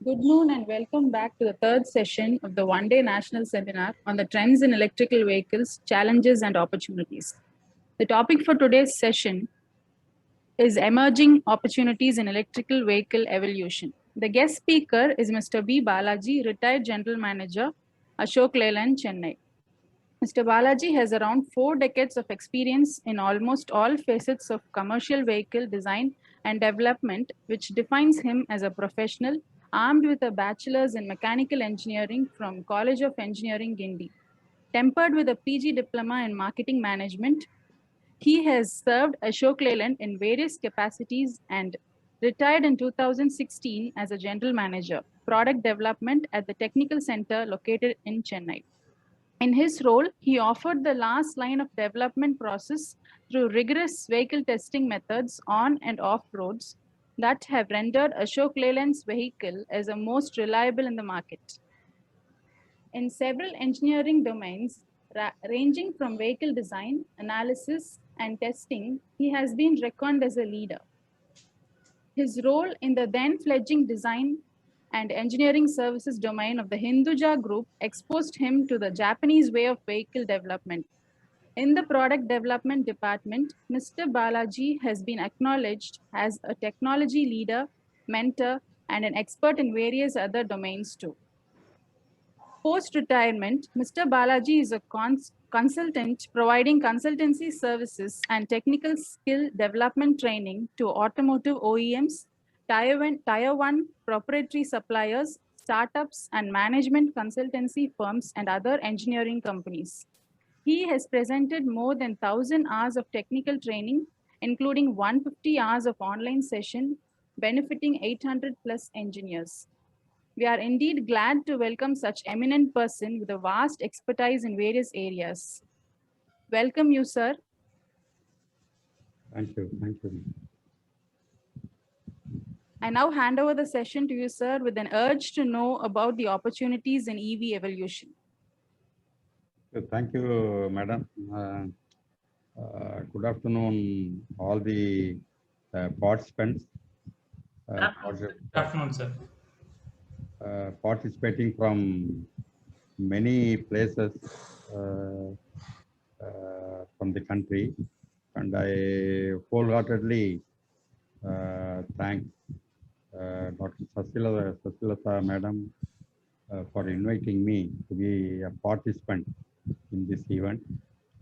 Good noon and welcome back to the third session of the one-day national seminar on the trends in electrical vehicles, challenges and opportunities. The topic for today's session is emerging opportunities in electrical vehicle evolution. The guest speaker is Mr. B. Balaji, retired general manager, Ashok Leyland, Chennai. Mr. Balaji has around 4 decades of experience in almost all facets of commercial vehicle design and development, which defines him as a professional armed with a bachelor's in mechanical engineering from College of Engineering, Guindy. Tempered with a PG diploma in marketing management, he has served Ashok Leyland in various capacities and retired in 2016 as a general manager, product development at the technical center located in Chennai. In his role, he offered the last line of development process through rigorous vehicle testing methods on and off roads that have rendered Ashok Leyland's vehicle as the most reliable in the market. In several engineering domains, ranging from vehicle design, analysis, and testing, he has been reckoned as a leader. His role in the then fledgling design and engineering services domain of the Hinduja Group exposed him to the Japanese way of vehicle development. In the product development department, Mr. Balaji has been acknowledged as a technology leader, mentor, and an expert in various other domains too. Post-retirement, Mr. Balaji is a consultant providing consultancy services and technical skill development training to automotive OEMs, Tier 1 proprietary suppliers, startups, and management consultancy firms and other engineering companies. He has presented more than 1,000 hours of technical training, including 150 hours of online session, benefiting 800 plus engineers. We are indeed glad to welcome such eminent person with a vast expertise in various areas. Welcome you, sir. Thank you. Thank you. I now hand over the session to you, sir, with an urge to know about the opportunities in EV evolution. Thank you, madam. Good afternoon, all the participants. Good afternoon, sir. Participating from many places from the country, and I wholeheartedly thank Dr. Sasilata madam for inviting me to be a participant in this event.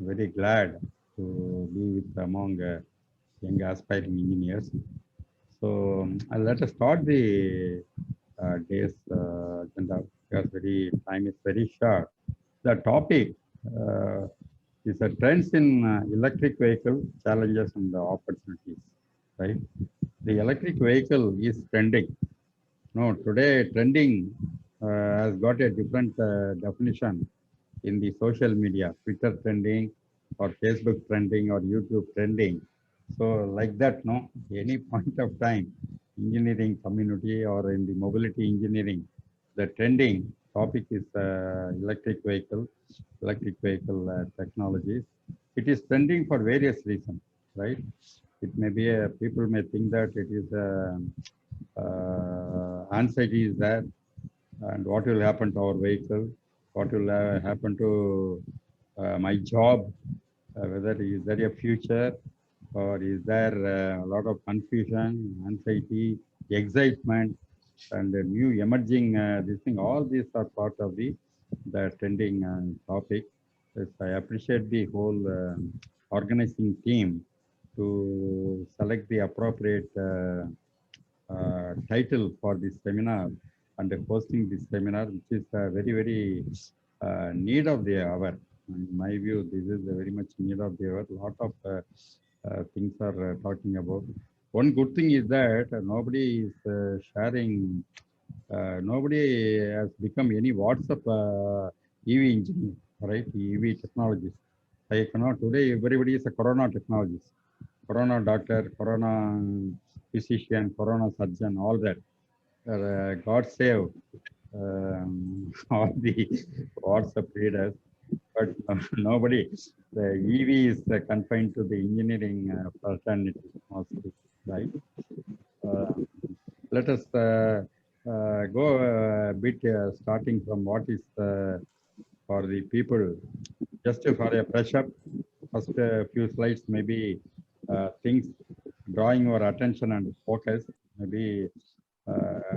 Very glad to be with among young aspiring engineers. So let us start the day's agenda because time is very short. The topic is the trends in electric vehicle challenges and the opportunities. Right, the electric vehicle is trending. No, today trending has got a different definition in the social media, Twitter trending or Facebook trending or YouTube trending. So like that, no, any point of time, engineering community or in the mobility engineering, the trending topic is electric vehicle technologies. It is trending for various reasons, right? It may be people may think that it is anxiety is there, and what will happen to our vehicle, what will happen to my job, whether is there a future or is there a lot of confusion, anxiety, excitement, and the new emerging this thing. All these are part of the trending topic. Yes, I appreciate the whole organizing team to select the appropriate title for this seminar and hosting this seminar, which is very need of the hour. In my view, this is very much need of the hour. A lot of things are talking about. One good thing is that nobody is sharing, nobody has become any WhatsApp EV engineer, right? EV technologies. Like, today everybody is a Corona technologist, Corona doctor, Corona physician, Corona surgeon, all that. God save all the WhatsApp readers, but nobody. The EV is confined to the engineering fraternity mostly, right? Let us go a bit starting from what is for the people, just for a brush up. First few slides, maybe things drawing your attention and focus, maybe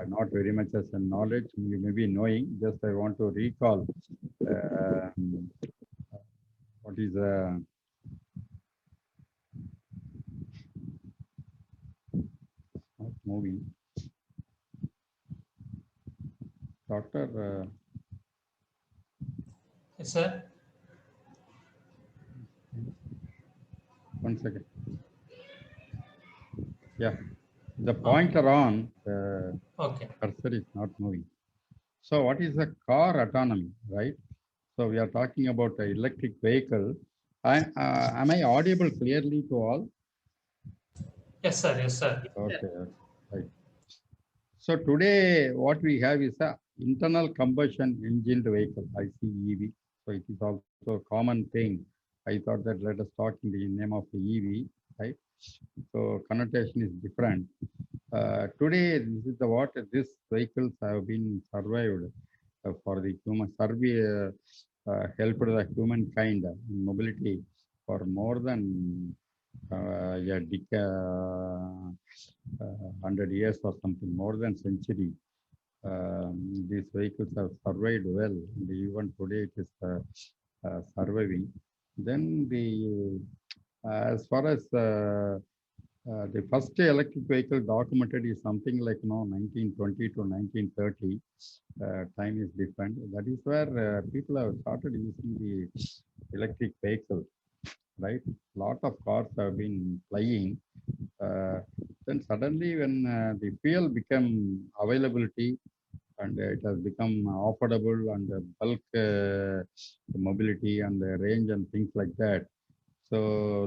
not very much as a knowledge, you may be knowing. Just I want to recall what is not moving. Doctor, Yes, sir. one second. Yeah, the pointer on Okay. cursor is not moving. So what is the car autonomy, right? So we are talking about the electric vehicle. Am I audible clearly to all? Yes, sir. Yes, sir. Okay, right. So today what we have is a internal combustion engine vehicle, ICEV. So it is also a common thing. I thought that let us talk in the name of the EV, right? So connotation is different. Today, this is the what these vehicles have been survived for the human survey, helped the humankind in mobility for more than a decade, 100 years or something, more than century. These vehicles have survived well. And even today, it is surviving. Then as far as the first electric vehicle documented is something like 1920 to 1930. Time is different. That is where people have started using the electric vehicle, right? Lot of cars have been flying. Then suddenly, when the fuel became availability and it has become affordable and bulk mobility and range and things like that. So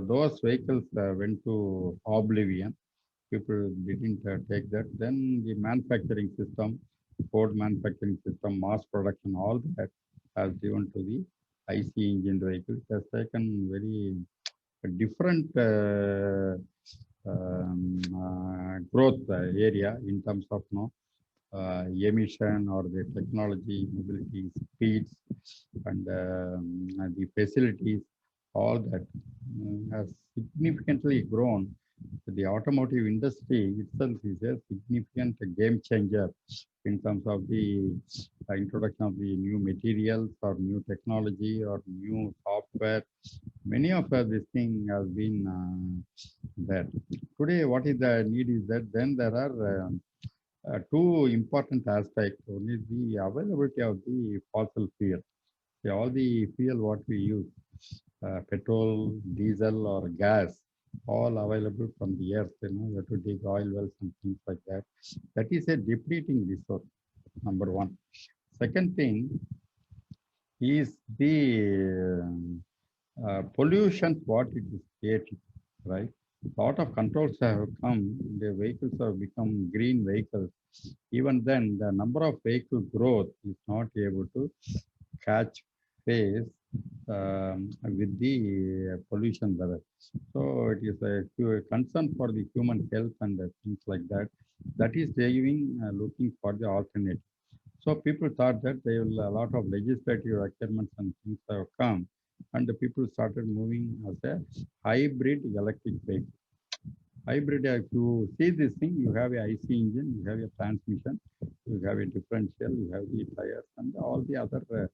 those vehicles went to oblivion. People didn't take that. Then the manufacturing system, Ford manufacturing system, mass production, all that has given to the IC engine vehicle. It has taken very different growth area in terms of emission or the technology, mobility, speeds, and the facilities, all that has significantly grown. The automotive industry itself is a significant game changer in terms of the introduction of the new materials or new technology or new software. Many of this thing has been there. Today, what is the need is that then there are two important aspects. One is the availability of the fossil fuel. All the fuel what we use, petrol, diesel, or gas, all available from the earth. You have to dig oil wells and things like that. That is a depleting resource. Number one. Second thing is the pollution what it is creating, right? Lot of controls have come. The vehicles have become green vehicles. Even then, the number of vehicle growth is not able to catch pace with the pollution level. So it is a concern for the human health and things like that. That is driving looking for the alternative. So people thought that there will a lot of legislative requirements and things have come, and the people started moving as a hybrid electric vehicle. Hybrid, if you see this thing, you have a IC engine, you have a transmission, you have a differential, you have the tires, and all the other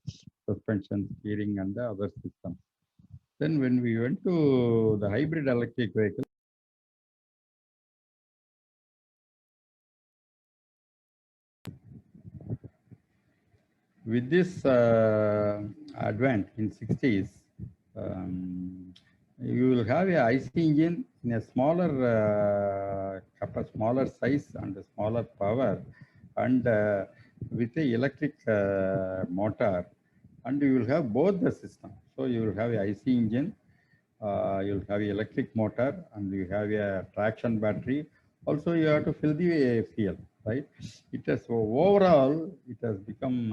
suspension, steering, and the other systems. Then when we went to the hybrid electric vehicle, with this advent in 60s, you will have a IC engine in a smaller size and a smaller power, and with the electric motor, and you will have both the system. So you will have a IC engine, you will have an electric motor, and you have a traction battery. Also, you have to fill the fuel, right? It has overall, it has become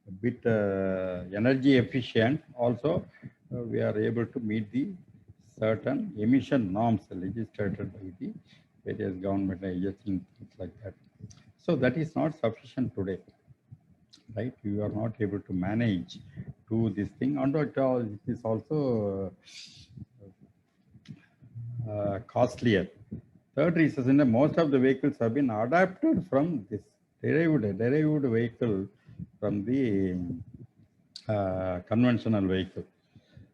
a bit energy efficient. Also, we are able to meet the certain emission norms legislated by the various government agencies, things like that. So that is not sufficient today, right? You are not able to manage to this thing. And it is also costlier. Third reason, most of the vehicles have been adapted from this derived vehicle from the conventional vehicle.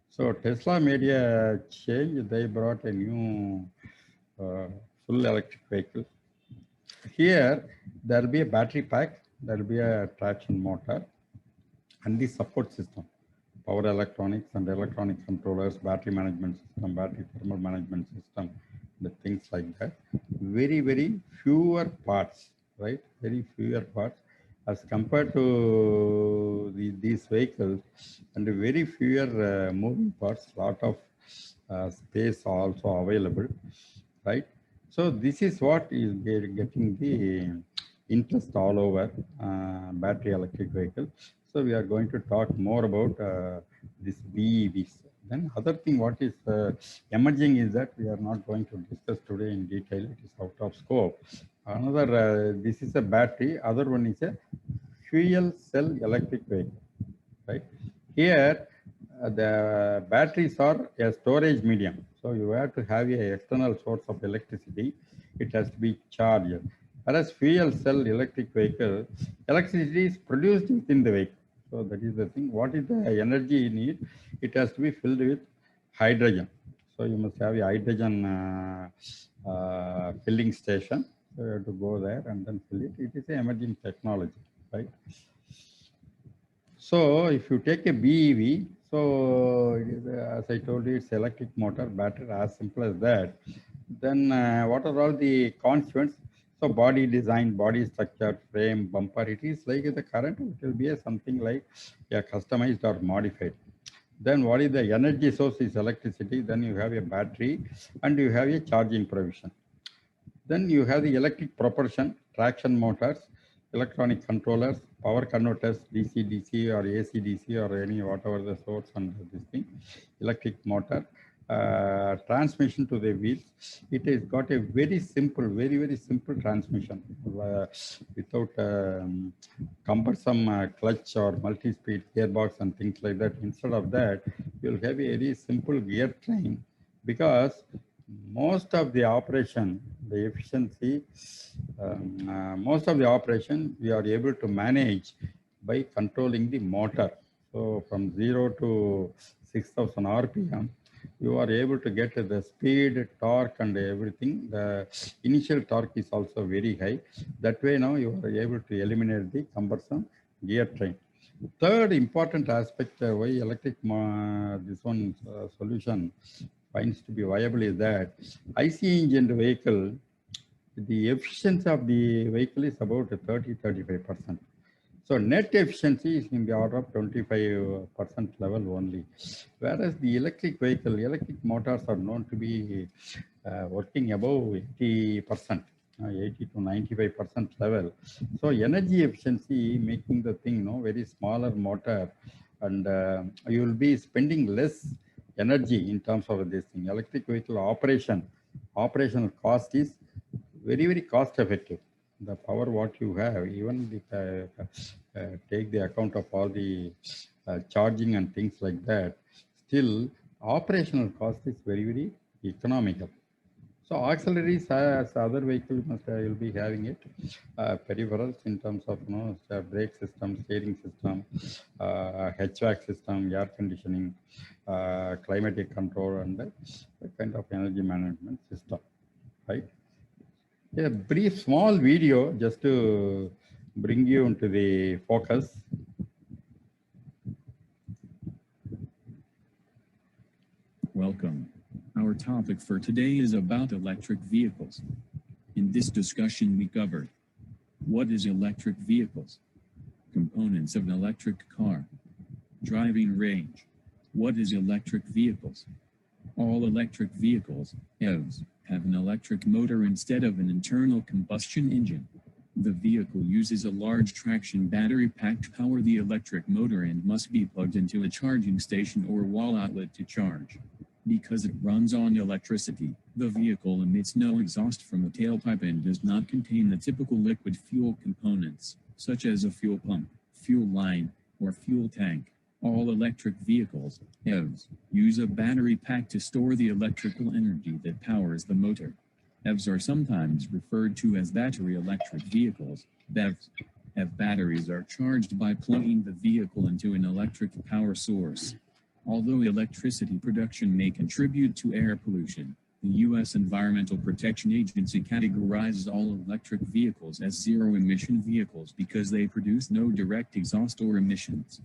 So Tesla made a change. They brought a new full electric vehicle. Here, there will be a battery pack, there will be a traction motor, and the support system, power electronics and electronic controllers, battery management system, battery thermal management system, the things like that. Very, very fewer parts, right? Very fewer parts as compared to these vehicles, and very fewer moving parts, lot of space also available, right? So this is what is getting the interest all over battery electric vehicle. So we are going to talk more about this BEVs. Then other thing what is emerging is that we are not going to discuss today in detail. It is out of scope. Another, this is a battery. Other one is a fuel cell electric vehicle, right? Here, the batteries are a storage medium. So you have to have an external source of electricity. It has to be charged. Whereas fuel cell electric vehicle, electricity is produced within the vehicle. So that is the thing. What is the energy you need? It has to be filled with hydrogen. So you must have a hydrogen filling station. So you have to go there and then fill it. It is an emerging technology, right? So if you take a BEV, so it is, as I told you, it's electric motor, battery, as simple as that. Then what are all the constituents? So body design, body structure, frame, bumper, it is like the current, it will be something like customized or modified. Then what is the energy source is electricity, then you have a battery and you have a charging provision. Then you have the electric propulsion, traction motors, electronic controllers, power converters, DC-DC or AC-DC or any whatever the source and this thing, electric motor, transmission to the wheels. It has got a very simple, very simple transmission without cumbersome clutch or multi-speed gearbox and things like that. Instead of that, you'll have a very simple gear train, because most of the operation, the efficiency, most of the operation we are able to manage by controlling the motor. So from 0 to 6,000 RPM, you are able to get the speed, torque and everything. The initial torque is also very high. That way now you are able to eliminate the cumbersome gear train. Third important aspect why electric this one solution finds to be viable is that IC engine vehicle, the efficiency of the vehicle is about 30-35%. So net efficiency is in the order of 25% level only. Whereas the electric vehicle, electric motors are known to be working above 80%. 80 to 95% level. So energy efficiency making the thing very smaller motor, and you will be spending less energy in terms of this thing. Electric vehicle operational cost is very cost effective. The power what you have, even if take the account of all the charging and things like that, still operational cost is very economical. So auxiliaries as other vehicle you'll be having it, peripherals in terms of brake system, steering system, HVAC system, air conditioning, climatic control, and the kind of energy management system, right? A brief small video just to bring you into the focus. Welcome. Our topic for today is about electric vehicles. In this discussion we covered: what is electric vehicles, components of an electric car, driving range, what is electric vehicles. All electric vehicles, EVs, have an electric motor instead of an internal combustion engine. The vehicle uses a large traction battery pack to power the electric motor and must be plugged into a charging station or wall outlet to charge. Because it runs on electricity, the vehicle emits no exhaust from the tailpipe and does not contain the typical liquid fuel components, such as a fuel pump, fuel line, or fuel tank. All electric vehicles, EVs, use a battery pack to store the electrical energy that powers the motor. EVs are sometimes referred to as battery electric vehicles, BEVs. EV batteries are charged by plugging the vehicle into an electric power source. Although electricity production may contribute to air pollution, the U.S. Environmental Protection Agency categorizes all electric vehicles as zero-emission vehicles because they produce no direct exhaust or emissions.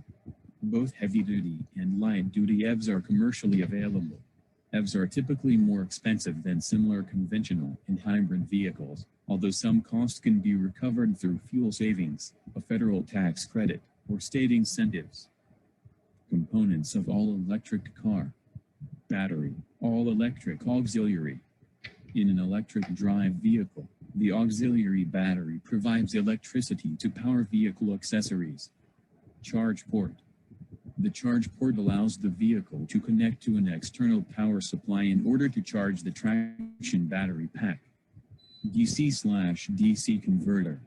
Both heavy-duty and light-duty EVs are commercially available. EVs are typically more expensive than similar conventional and hybrid vehicles, although some costs can be recovered through fuel savings, a federal tax credit, or state incentives. Components of all-electric car. Battery, all-electric auxiliary. In an electric drive vehicle, the auxiliary battery provides electricity to power vehicle accessories. Charge port. The charge port allows the vehicle to connect to an external power supply in order to charge the traction battery pack. DC/DC converter.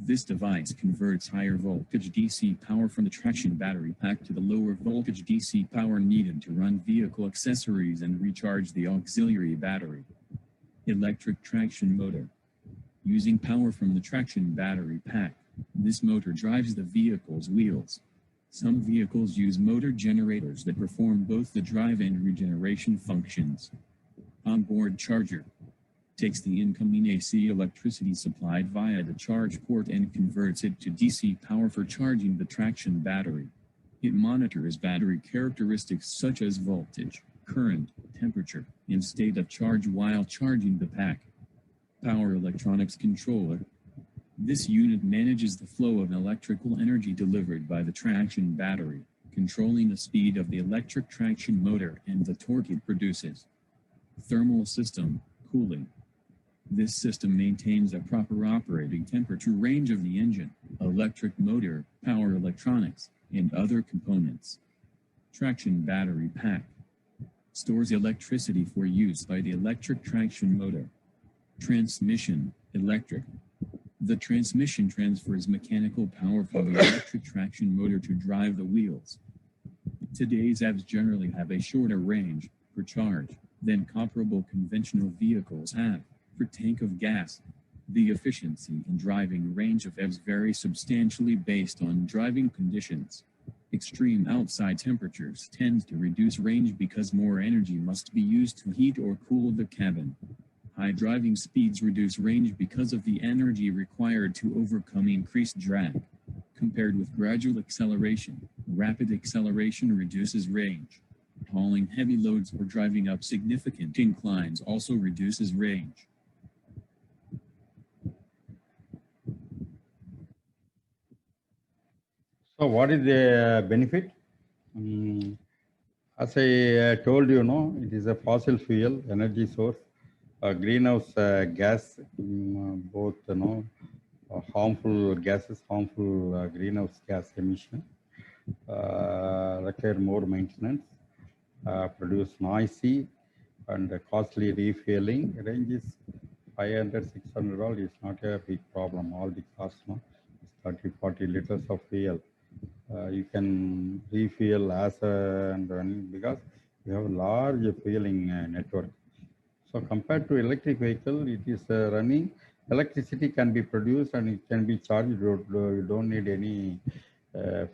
This device converts higher voltage DC power from the traction battery pack to the lower voltage DC power needed to run vehicle accessories and recharge the auxiliary battery. Electric traction motor. Using power from the traction battery pack, this motor drives the vehicle's wheels. Some vehicles use motor generators that perform both the drive and regeneration functions. Onboard charger. Takes the incoming AC electricity supplied via the charge port and converts it to DC power for charging the traction battery. It monitors battery characteristics such as voltage, current, temperature, and state of charge while charging the pack. Power electronics controller. This unit manages the flow of electrical energy delivered by the traction battery, controlling the speed of the electric traction motor and the torque it produces. Thermal system, cooling. This system maintains a proper operating temperature range of the engine, electric motor, power electronics, and other components. Traction battery pack. Stores electricity for use by the electric traction motor. Transmission, electric. The transmission transfers mechanical power from the electric traction motor to drive the wheels. Today's EVs generally have a shorter range, per charge, than comparable conventional vehicles have. Per tank of gas. The efficiency and driving range of EVs vary substantially based on driving conditions. Extreme outside temperatures tend to reduce range because more energy must be used to heat or cool the cabin. High driving speeds reduce range because of the energy required to overcome increased drag. Compared with gradual acceleration, rapid acceleration reduces range. Hauling heavy loads or driving up significant inclines also reduces range. So what is the benefit? As I told you, it is a fossil fuel energy source, greenhouse gas, both harmful gases, harmful greenhouse gas emission, require more maintenance, produce noisy and costly refueling. Range is $500, $600 is not a big problem. All the cars, 30, 40 liters of fuel. You can refuel as and when, because you have a large fueling network. So compared to electric vehicle, it is running. Electricity can be produced and it can be charged. You don't need any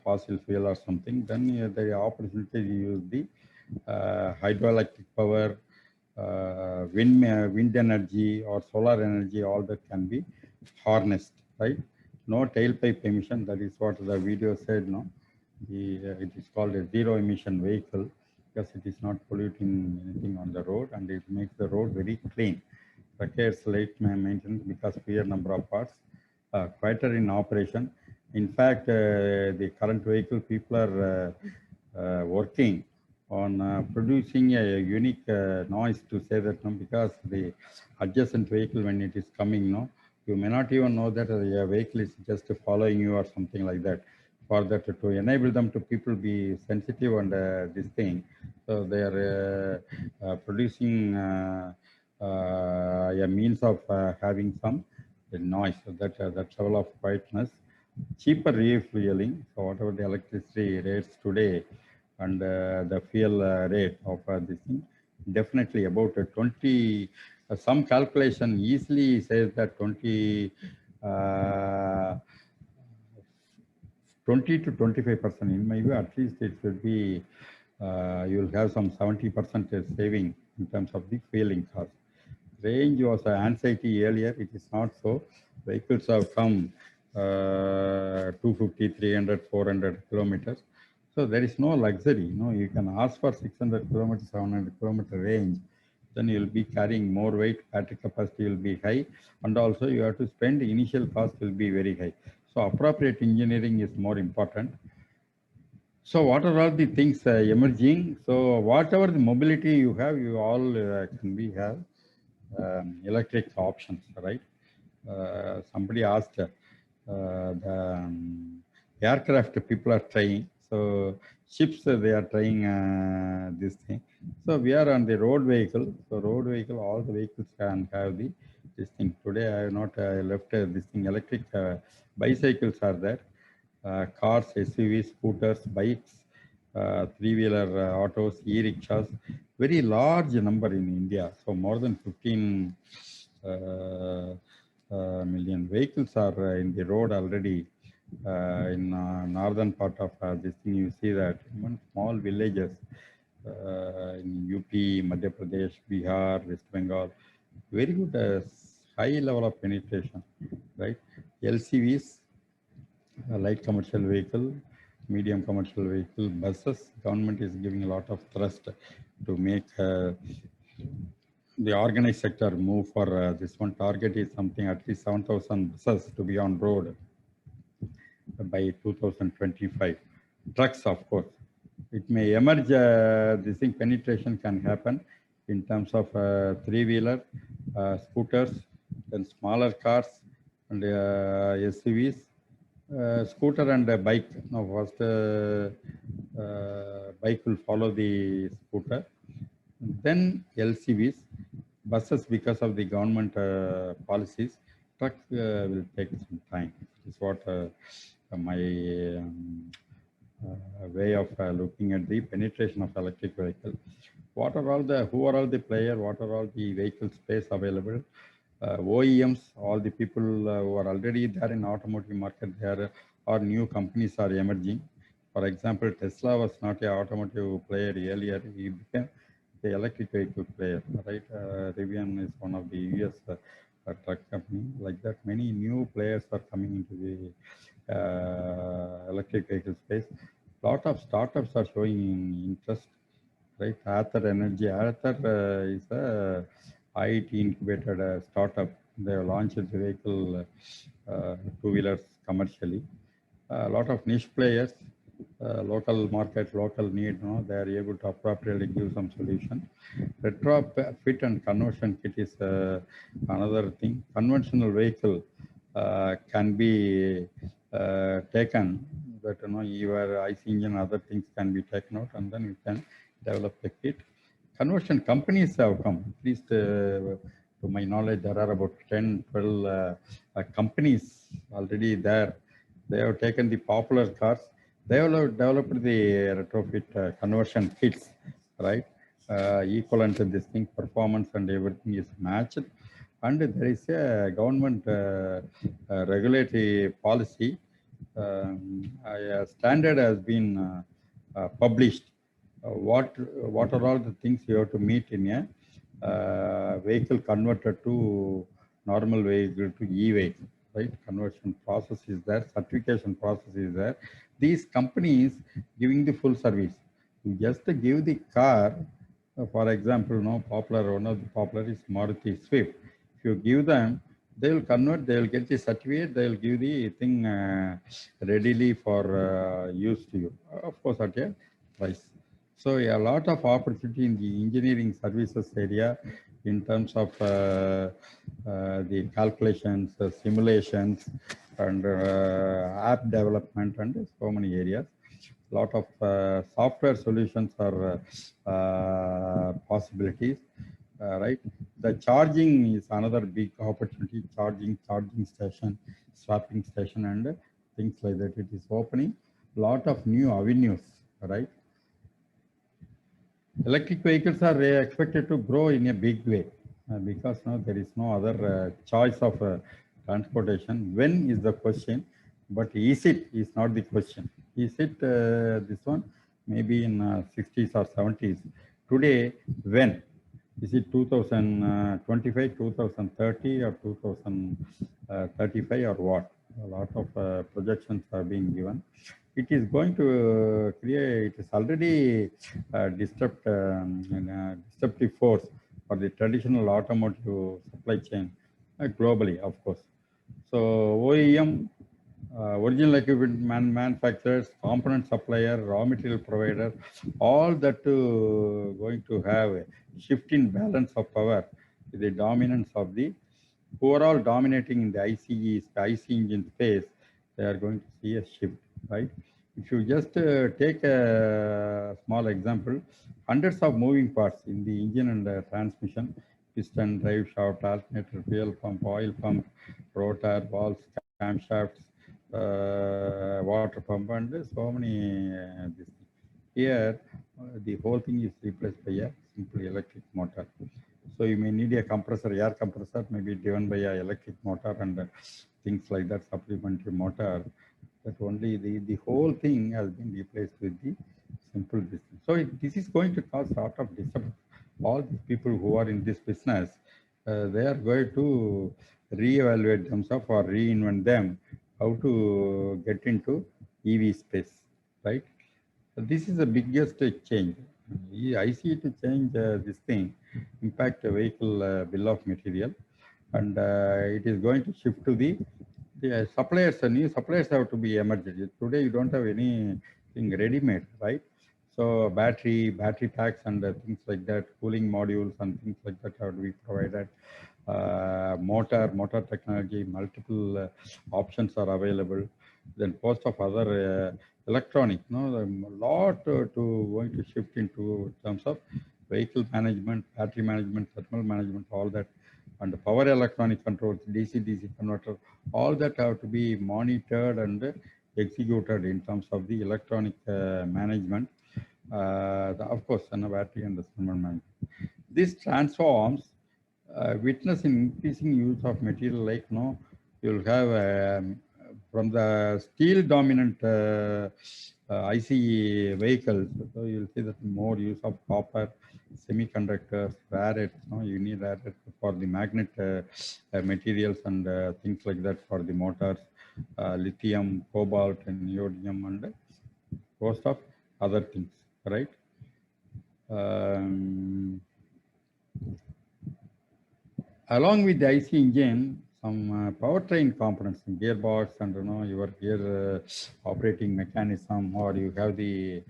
fossil fuel or something. Then the opportunity to use the hydroelectric power, wind energy or solar energy. All that can be harnessed, right? No tailpipe emission. That is what the video said. It is called a zero emission vehicle because it is not polluting anything on the road and it makes the road very clean. Requires late maintenance because fewer number of parts, quieter in operation. In fact, the current vehicle people are working on producing a unique noise to say that because the adjacent vehicle, when it is coming, you may not even know that a vehicle is just following you or something like that. For that, to enable them to people be sensitive on this thing, So they are producing a means of having some noise, so that level of quietness, cheaper refueling. So whatever the electricity rates today and the fuel rate of this thing, definitely about 20. Some calculation easily says that 20 to 25%. In my view, at least it should be, you will have some 70% saving in terms of the fueling cost. Range was anxiety earlier, it is not so. Vehicles have come 250, 300, 400 kilometers. So there is no luxury. You can ask for 600 kilometers, 700 kilometer range. Then you will be carrying more weight, battery capacity will be high, and also you have to spend, initial cost will be very high. So appropriate engineering is more important. So what are all the things emerging? So whatever the mobility you have, you all can be have electric options, right? Somebody asked the aircraft people are trying. So ships, they are trying this thing. So we are on the road vehicle. So road vehicle, all the vehicles can have this thing. Today I have not left this thing. Electric bicycles are there. Cars, SUVs, scooters, bikes, three-wheeler autos, e-rickshaws, very large number in India. So more than 15 million vehicles are in the road already. In northern part of this thing, you see that even small villages in UP, Madhya Pradesh, Bihar, West Bengal, very good high level of penetration, right? LCVs, light commercial vehicle, medium commercial vehicle, buses. Government is giving a lot of thrust to make the organized sector move for this one. Target is something at least 7,000 buses to be on road by 2025. Trucks, of course. It may emerge, this thing penetration can happen in terms of three-wheeler, scooters, then smaller cars and SUVs. Scooter and a bike. Now, first bike will follow the scooter. Then LCVs, buses because of the government policies. Truck will take some time. This is what my way of looking at the penetration of electric vehicle. Who are all the players? What are all the vehicle space available? OEMs, all the people who are already there in automotive market, there are new companies are emerging. For example, Tesla was not an automotive player earlier. He became the electric vehicle player, right? Rivian is one of the US truck company. Like that, many new players are coming into the electric vehicle space. Lot of startups are showing interest, right? Ather Energy. Ather is a IT incubated startup. They have launched the vehicle two-wheelers commercially. A lot of niche players, local market, local need, they are able to appropriately give some solution. Retrofit and conversion kit is another thing. Conventional vehicle can be taken, but your IC engine, other things can be taken out, and then you can develop a kit. Conversion companies have come. At least to my knowledge, there are about 10, 12 companies already there. They have taken the popular cars. They have developed the retrofit conversion kits, right? Equivalent to this thing, performance and everything is matched. And there is a government regulatory policy. A standard has been published. What are all the things you have to meet in a vehicle converted to normal vehicle to e-vehicle, right? Conversion process is there, certification process is there. These companies giving the full service. You just give the car, for example, one of the popular is Maruti Swift. If you give them, they will convert, they will get the certificate, they will give the thing readily for use to you, of course, at a price. So a lot of opportunity in the engineering services area in terms of the calculations, simulations, and app development, and so many areas. lot of software solutions are possibilities, right? The charging is another big opportunity, charging station, swapping station, and things like that. It is opening a lot of new avenues, right? Electric vehicles are expected to grow in a big way because now there is no other choice of transportation. When is the question, but is it is not the question. Is it this one? Maybe in 60s or 70s. Today, when? Is it 2025, 2030 or 2035 or what? A lot of projections are being given. It is going to create, it is already disruptive force for the traditional automotive supply chain globally, of course. So OEM, original equipment manufacturers, component supplier, raw material provider, all that going to have a shift in balance of power, the dominance of the overall dominating in the IC engine space, they are going to see a shift, right? If you just take a small example, hundreds of moving parts in the engine and transmission, piston, drive shaft, alternator, fuel pump, oil pump, rotor, valves, camshafts, water pump, and so many this. Here, the whole thing is replaced by a simple electric motor. So you may need a compressor, air compressor, maybe driven by an electric motor and things like that, supplementary motor. That only the whole thing has been replaced with the simple business. So this is going to cause a lot of disruption. All the people who are in this business, they are going to reevaluate themselves or reinvent them how to get into EV space, right? So this is the biggest change. I see it to change this thing, impact the vehicle bill of material, and it is going to shift to the suppliers. New suppliers have to be emerged. Today you don't have anything ready-made, right? So battery packs and things like that, cooling modules and things like that have to be provided. Motor technology, multiple options are available. Then host of other electronic, a lot to going to shift into terms of vehicle management, battery management, thermal management, all that, and the power electronic controls, DC converter, all that have to be monitored and executed in terms of the electronic management. Of course, and the battery and the thermal management. This transforms witness in increasing use of material like you'll have from the steel dominant ICE vehicles, so you'll see that more use of copper, semiconductors, rare earths. You need rare earths for the magnet materials and things like that for the motors, lithium, cobalt, and neodymium, and host of other things, right? Along with the IC engine, some powertrain components, gearbox, and your gear operating mechanism, or you have the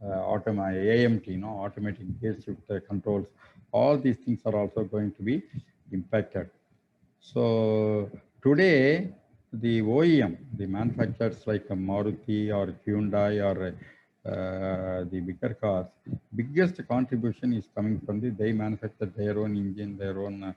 AMT, automatic gear shift controls. All these things are also going to be impacted. So today, the OEM, the manufacturers like Maruti or Hyundai or the bigger cars, biggest contribution is coming from they manufacture their own engine, their own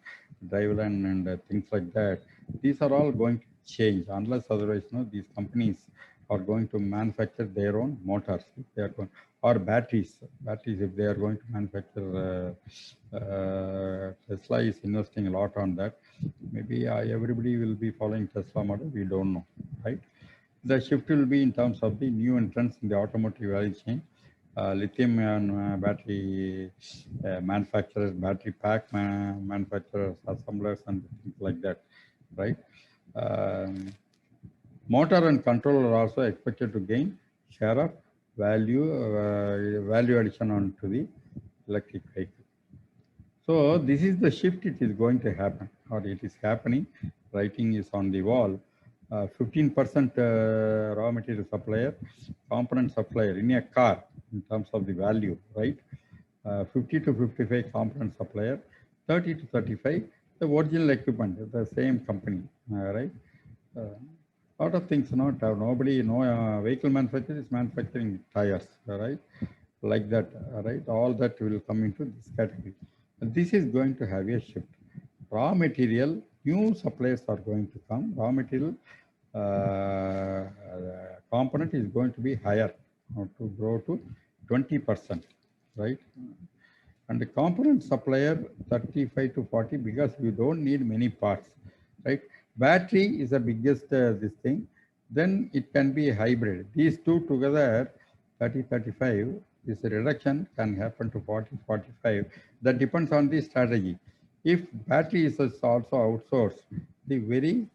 driveline and things like that. These are all going to change unless otherwise, these companies are going to manufacture their own motors if they are going, or batteries if they are going to manufacture. Tesla is investing a lot on that. Maybe everybody will be following Tesla model. We don't know, right? The shift will be in terms of the new entrants in the automotive value chain, lithium and battery manufacturers, battery pack manufacturers, assemblers, and things like that, right? Motor and controller are also expected to gain share of value addition onto the electric vehicle. So this is the shift. It is going to happen, or it is happening. Writing is on the wall. 15% raw material supplier, component supplier in a car in terms of the value, right? 50 to 55 component supplier, 30 to 35 the original equipment, the same company, right? Lot of things, not nobody, no vehicle manufacturer is manufacturing tires, right? Like that, right? All that will come into this category. And this is going to have a shift. Raw material, new suppliers are going to come. Raw material component is going to be higher, to grow to 20%, right? And the component supplier 35 to 40 because we don't need many parts, right? Battery is the biggest this thing. Then it can be a hybrid. These two together, 30, 35, this reduction can happen to 40, 45. That depends on the strategy. If battery is also outsourced, the very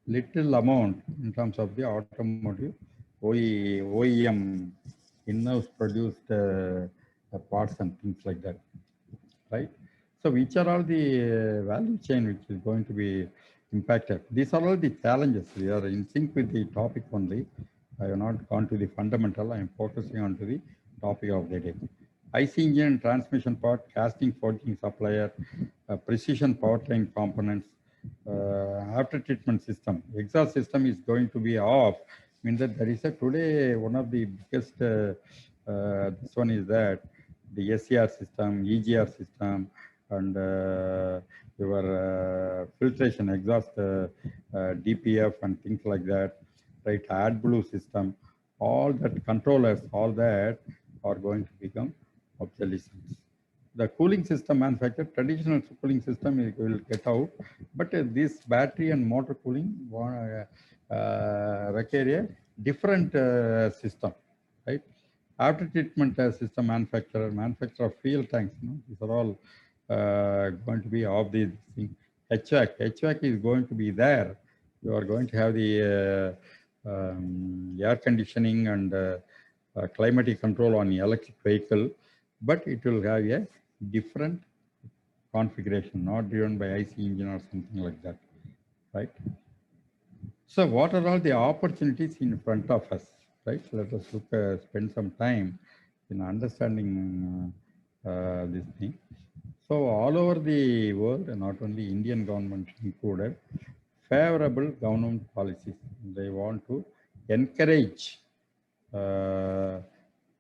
little amount in terms of the automotive OEM in-house produced parts and things like that, right? So which are all the value chain which is going to be impacted? These are all the challenges. We are in sync with the topic only. I have not gone to the fundamental. I am focusing on to the topic of the day. IC engine and transmission part, casting forging supplier, precision powertrain components, after treatment system. Exhaust system is going to be off. Means that there is a today one of the biggest. This one is that the SCR system, EGR system, and your filtration exhaust, DPF and things like that, right? AdBlue system, all that controllers, all that are going to become obsolescence. The cooling system manufacturer, traditional cooling system will get out, but this battery and motor cooling require a different system, right? After treatment system manufacturer of fuel tanks, these are all going to be of the thing. HVAC is going to be there. You are going to have the air conditioning and climatic control on the electric vehicle, but it will have a different configuration, not driven by IC engine or something like that, right? So what are all the opportunities in front of us, right? Let us look, spend some time in understanding this thing. So all over the world, and not only Indian government included, favorable government policies. They want to encourage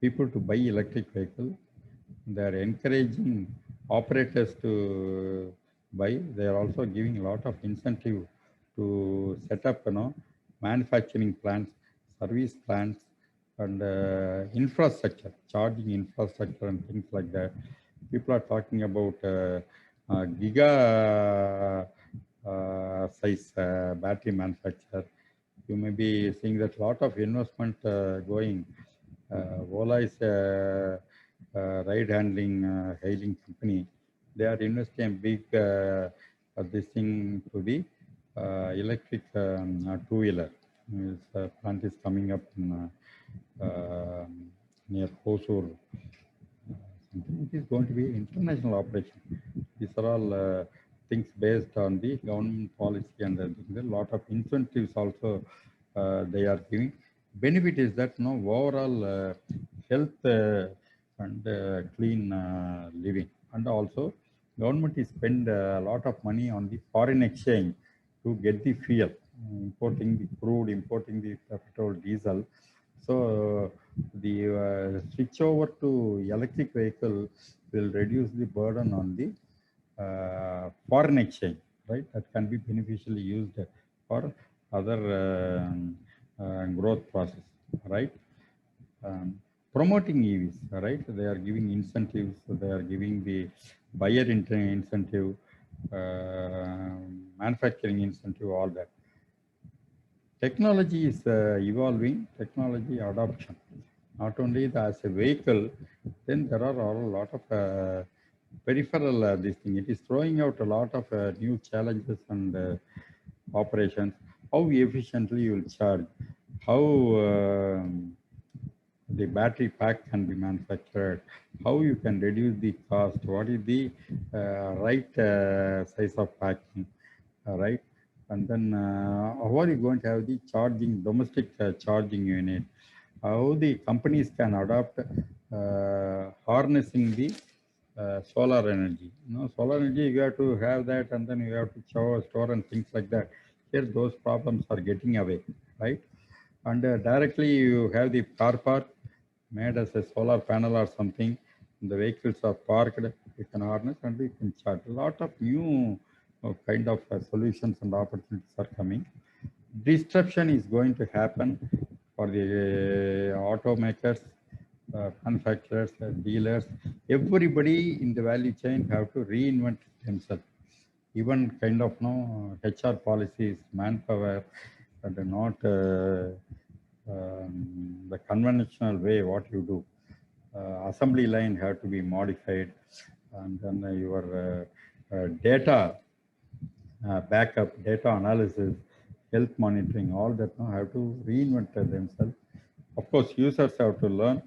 people to buy electric vehicle. They are encouraging operators to buy. They are also giving a lot of incentive to set up, manufacturing plants, service plants, and infrastructure, charging infrastructure and things like that. People are talking about giga size battery manufacturer. You may be seeing that a lot of investment going. Ola is ride handling hailing company. They are investing a big this thing to the electric two-wheeler. This plant is coming up in, near Hosur. It is going to be international operation. These are all things based on the government policy, and a lot of incentives also they are giving. Benefit is that overall health and clean living, and also government is spend a lot of money on the foreign exchange to get the fuel, importing the crude, importing the petrol, diesel. So the switch over to electric vehicle will reduce the burden on the foreign exchange, right? That can be beneficially used for other growth process, right? Promoting EVs, right? They are giving incentives. They are giving the buyer incentive, manufacturing incentive, all that. Technology is evolving, technology adoption. Not only as a vehicle, then there are a lot of peripheral this thing. It is throwing out a lot of new challenges and operations. How efficiently you will charge, how the battery pack can be manufactured, how you can reduce the cost, what is the right size of packing, right? And then how are you going to have the charging, domestic charging unit, how the companies can adopt harnessing the solar energy. Solar energy, you have to have that, and then you have to store and things like that. Here, those problems are getting away, right? And directly you have the car park made as a solar panel or something. The vehicles are parked, you can harness and you can charge. A lot of new kind of solutions and opportunities are coming. Disruption is going to happen for the automakers, manufacturers, dealers. Everybody in the value chain have to reinvent themselves. Even kind of HR policies, manpower, and not the conventional way what you do. Assembly line have to be modified, and then your data backup, data analysis, health monitoring, all that now have to reinvent themselves. Of course, users have to learn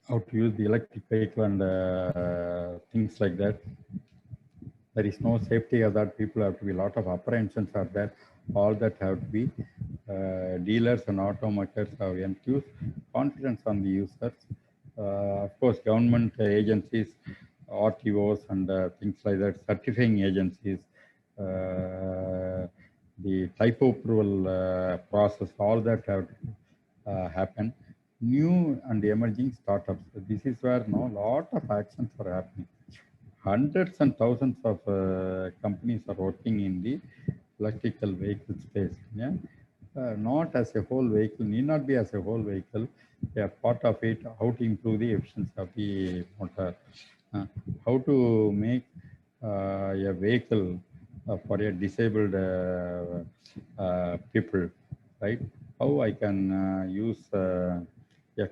how to use the electric vehicle and things like that. There is no safety hazard. People have to be, a lot of apprehensions are there. All that have to be dealers and automakers have infused confidence on the users. Of course, government agencies, RTOs and things like that, certifying agencies, the type approval process, all that have to happen. New and emerging startups. This is where now a lot of actions are happening. Hundreds and thousands of companies are working in the electrical vehicle space. Yeah, not as a whole vehicle, need not be as a whole vehicle. A part of it, how to improve the efficiency of the motor, how to make a vehicle for a disabled people, right? How I can use a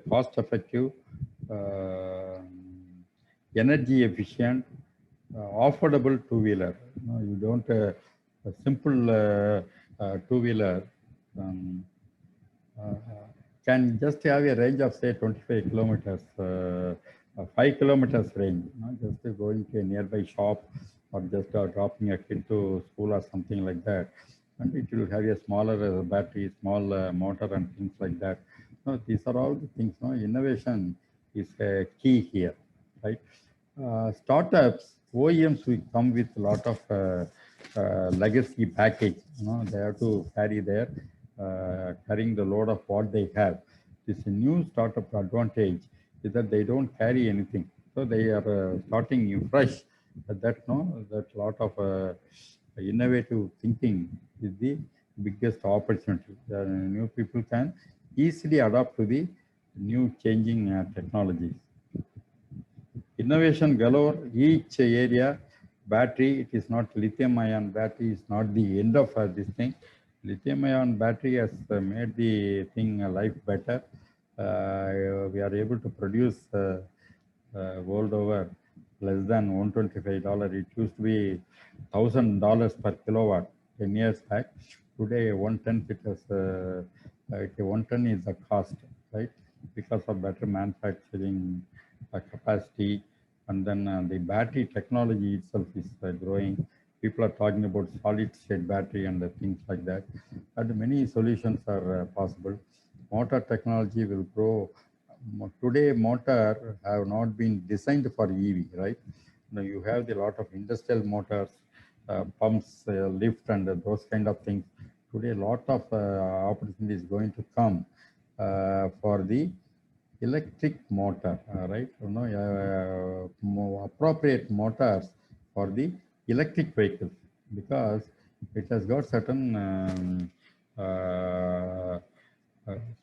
cost-effective, energy efficient, affordable two-wheeler. You don't a simple two-wheeler can just have a range of say 25 kilometers, 5 kilometers range. Just going to a nearby shop or just dropping a kid to school or something like that. And it will have a smaller battery, small motor and things like that. These are all the things. Innovation is key here, right? Startups, OEMs will come with a lot of legacy package. They have to carry their carrying the load of what they have. This new startup advantage is that they don't carry anything, so they are starting new fresh. That lot of innovative thinking is the biggest opportunity. New people can easily adapt to the new changing technologies. Innovation galore, each area, battery, it is not lithium-ion battery, is not the end of this thing. Lithium-ion battery has made the thing life better. We are able to produce world over less than $125. It used to be $1,000 per kilowatt 10 years back. Today, 110 it has, 110 is the cost, right? Because of better manufacturing capacity, and then the battery technology itself is growing. People are talking about solid state battery and things like that. And many solutions are possible. Motor technology will grow. Today, motor have not been designed for EV, right? Now you have a lot of industrial motors, pumps, lift, and those kind of things. Today, a lot of opportunity is going to come for the electric motor, right? Appropriate motors for the electric vehicles, because it has got certain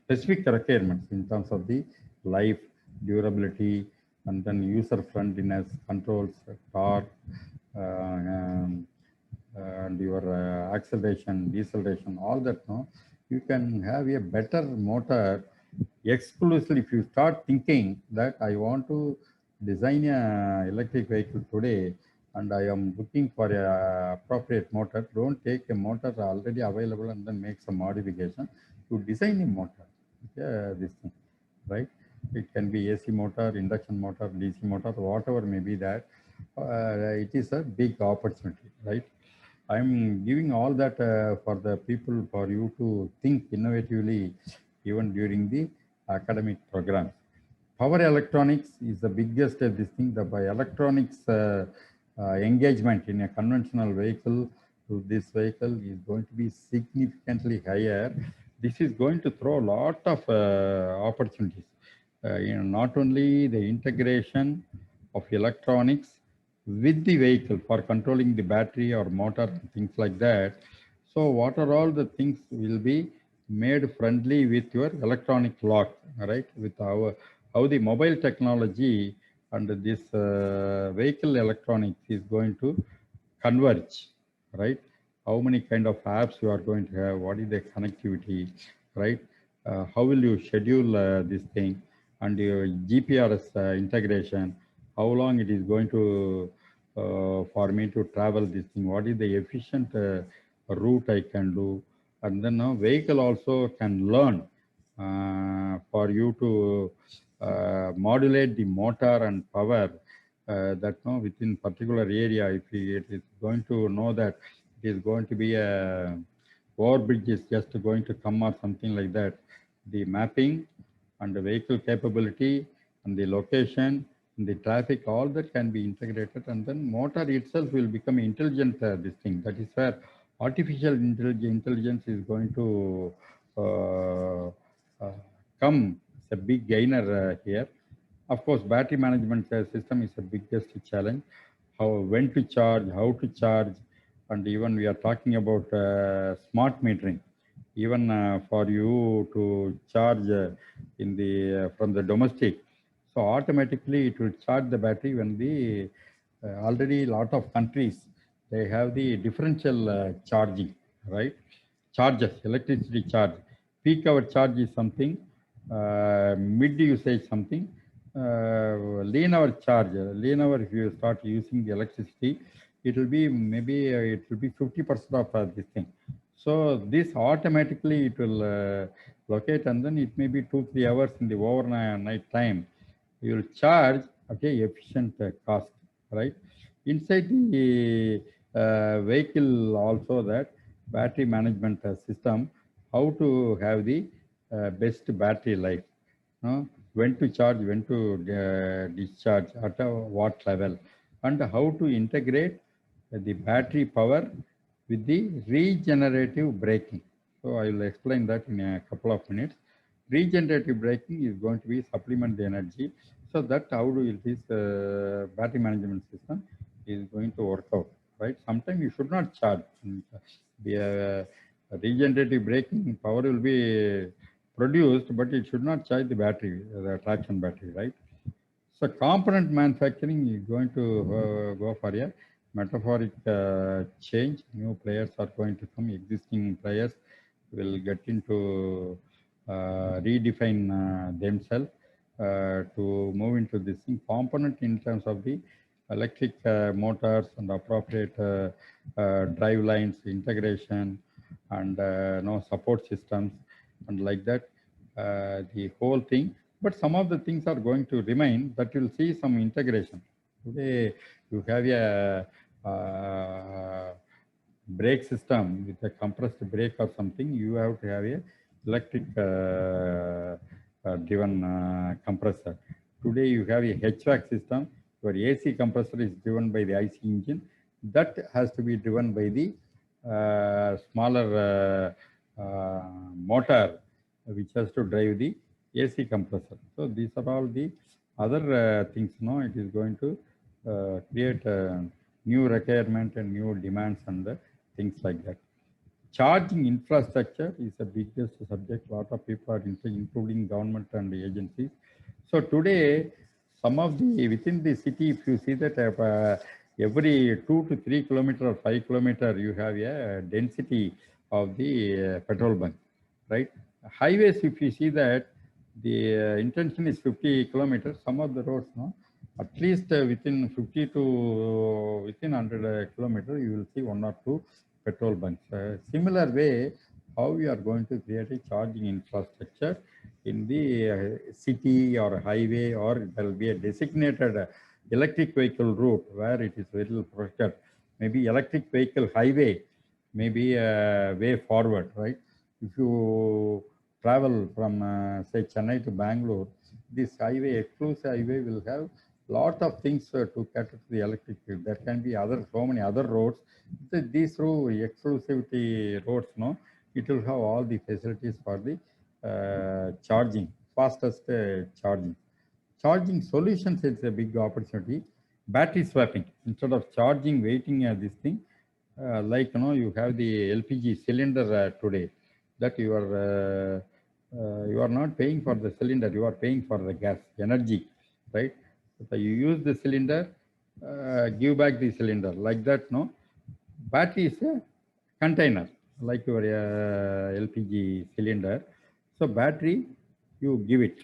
specific requirements in terms of the life, durability, and then user friendliness, controls, torque, and your acceleration, deceleration, all that. You can have a better motor exclusively. If you start thinking that I want to design a electric vehicle today and I am looking for a appropriate motor, don't take a motor already available and then make some modification. To design a motor, this thing, right? It can be AC motor, induction motor, DC motor, whatever may be that. It is a big opportunity, right? I'm giving all that for the people, for you to think innovatively even during the academic programs. Power electronics is the biggest this thing. The electronics engagement in a conventional vehicle to this vehicle is going to be significantly higher. This is going to throw a lot of opportunities. Not only the integration of electronics with the vehicle for controlling the battery or motor and things like that. So what are all the things will be made friendly with your electronic lock, right? With how the mobile technology and this vehicle electronics is going to converge, right? How many kind of apps you are going to have? What is the connectivity, right? How will you schedule this thing? And your GPRS integration, how long it is going to for me to travel this thing? What is the efficient route I can do? And then vehicle also can learn for you to modulate the motor and power that within particular area. If it is going to know that it is going to be a overbridge is just going to come or something like that, the mapping and the vehicle capability and the location and the traffic, all that can be integrated, and then motor itself will become intelligent this thing. That is where artificial intelligence is going to come as a big gainer here. Of course, battery management system is the biggest challenge. When to charge, how to charge, and even we are talking about smart metering. Even for you to charge in the from the domestic, so automatically it will charge the battery when the already a lot of countries they have the differential charging, right? Charges, electricity charge. Peak hour charge is something, mid usage something, lean hour charge. Lean hour, if you start using the electricity, it will be maybe it will be 50% of this thing. So this automatically it will locate, and then it may be 2-3 hours in the overnight time. You will charge at a efficient cost, right? Inside the vehicle also that battery management system, how to have the best battery life, when to charge, when to discharge, at what level, and how to integrate the battery power with the regenerative braking. So I will explain that in a couple of minutes. Regenerative braking is going to be supplement the energy. So that how do this battery management system is going to work out, right? Sometimes you should not charge. The regenerative braking power will be produced, but it should not charge the battery, the traction battery, right? So component manufacturing is going to go for a metaphoric change. New players are going to come. Existing players will get into redefine themselves to move into this thing. Component in terms of the electric motors and appropriate drive lines, integration, and support systems, and like that, the whole thing. But some of the things are going to remain, that you'll see some integration. Today, you have a brake system with a compressed brake or something. You have to have a electric driven compressor. Today, you have a HVAC system. Your AC compressor is driven by the IC engine. That has to be driven by the smaller motor, which has to drive the AC compressor. So these are all the other things. It is going to create a new requirement and new demands and things like that. Charging infrastructure is the biggest subject. A lot of people are into, including government and the agencies. So today, some of the within the city, if you see that every 2 to 3 kilometer or 5 kilometer, you have a density of the petrol bunk, right? Highways, if you see that the intention is 50 kilometers, some of the roads, at least within 50 to within 100 kilometers, you will see 1 or 2 petrol bunks. Similar way, how we are going to create a charging infrastructure in the city or highway, or there will be a designated electric vehicle route where it is very protected. Maybe electric vehicle highway may be a way forward, right? If you travel from say Chennai to Bangalore, this highway, exclusive highway, will have a lot of things to cater to the electric field. There can be so many other roads. These through exclusivity roads, no, it will have all the facilities for the charging, fastest charging. Charging solutions is a big opportunity. Battery swapping, instead of charging, waiting this thing, like you have the LPG cylinder today, that you are not paying for the cylinder, you are paying for the gas energy, right? So you use the cylinder, give back the cylinder, like that. No, battery is a container like your LPG cylinder. So battery, you give it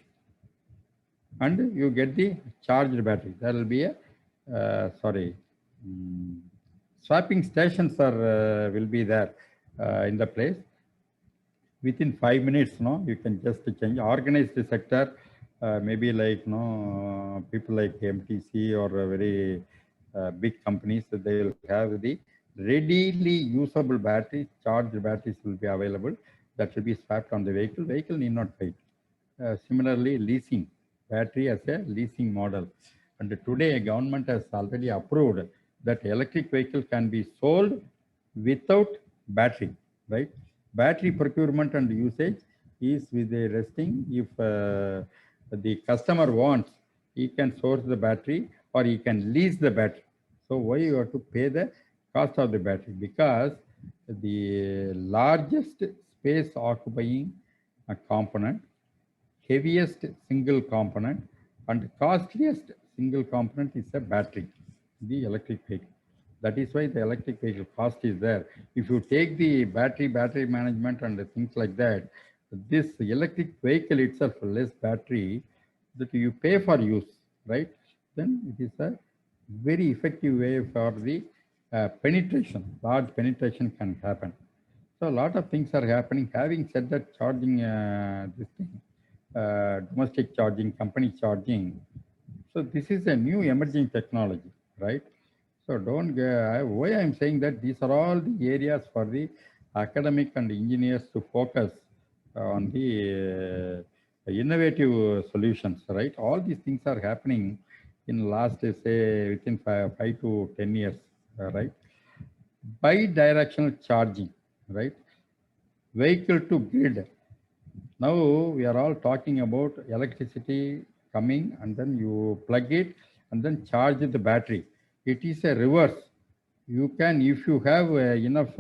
and you get the charged battery. There will be a swapping stations will be there in the place. Within 5 minutes, no, you can just change. Organize the sector, maybe like people like MTC or very big companies. They will have the readily usable batteries. Charged batteries will be available. That will be swapped on the vehicle. Vehicle need not wait. Similarly, leasing battery as a leasing model. And today, government has already approved that electric vehicle can be sold without battery, right? Battery procurement and usage is with the resting. If the customer wants, he can source the battery or he can lease the battery. So why you have to pay the cost of the battery? Because the largest space occupying a component, heaviest single component and costliest single component is a battery, the electric vehicle. That is why the electric vehicle cost is there. If you take the battery management and things like that, this electric vehicle itself, less battery, that you pay for use, right? Then it is a very effective way for the penetration. Large penetration can happen. So a lot of things are happening. Having said that, charging this thing, domestic charging, company charging. So this is a new emerging technology, right? So don't get, why I'm saying that these are all the areas for the academic and engineers to focus on the innovative solutions, right? All these things are happening in last, say, within 5 to 10 years, right? Bi-directional charging, right? Vehicle to grid. Now we are all talking about electricity coming and then you plug it and then charge the battery. It is a reverse. You can, if you have enough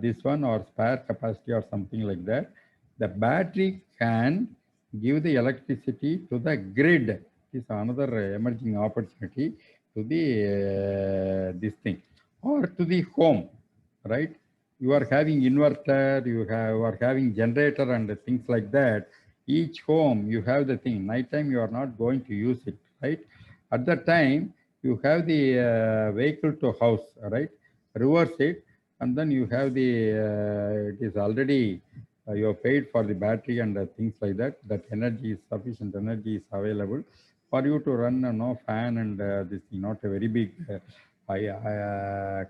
this one or spare capacity or something like that, the battery can give the electricity to the grid. It is another emerging opportunity to the this thing, or to the home, right? You are having inverter, you are having generator and things like that. Each home you have the thing. Nighttime you are not going to use it, right? At that time you have the vehicle to house, right? Reverse it, and then you have the it is already you have paid for the battery and things like that. That energy is sufficient. Energy is available for you to run no fan and this thing. Not a very big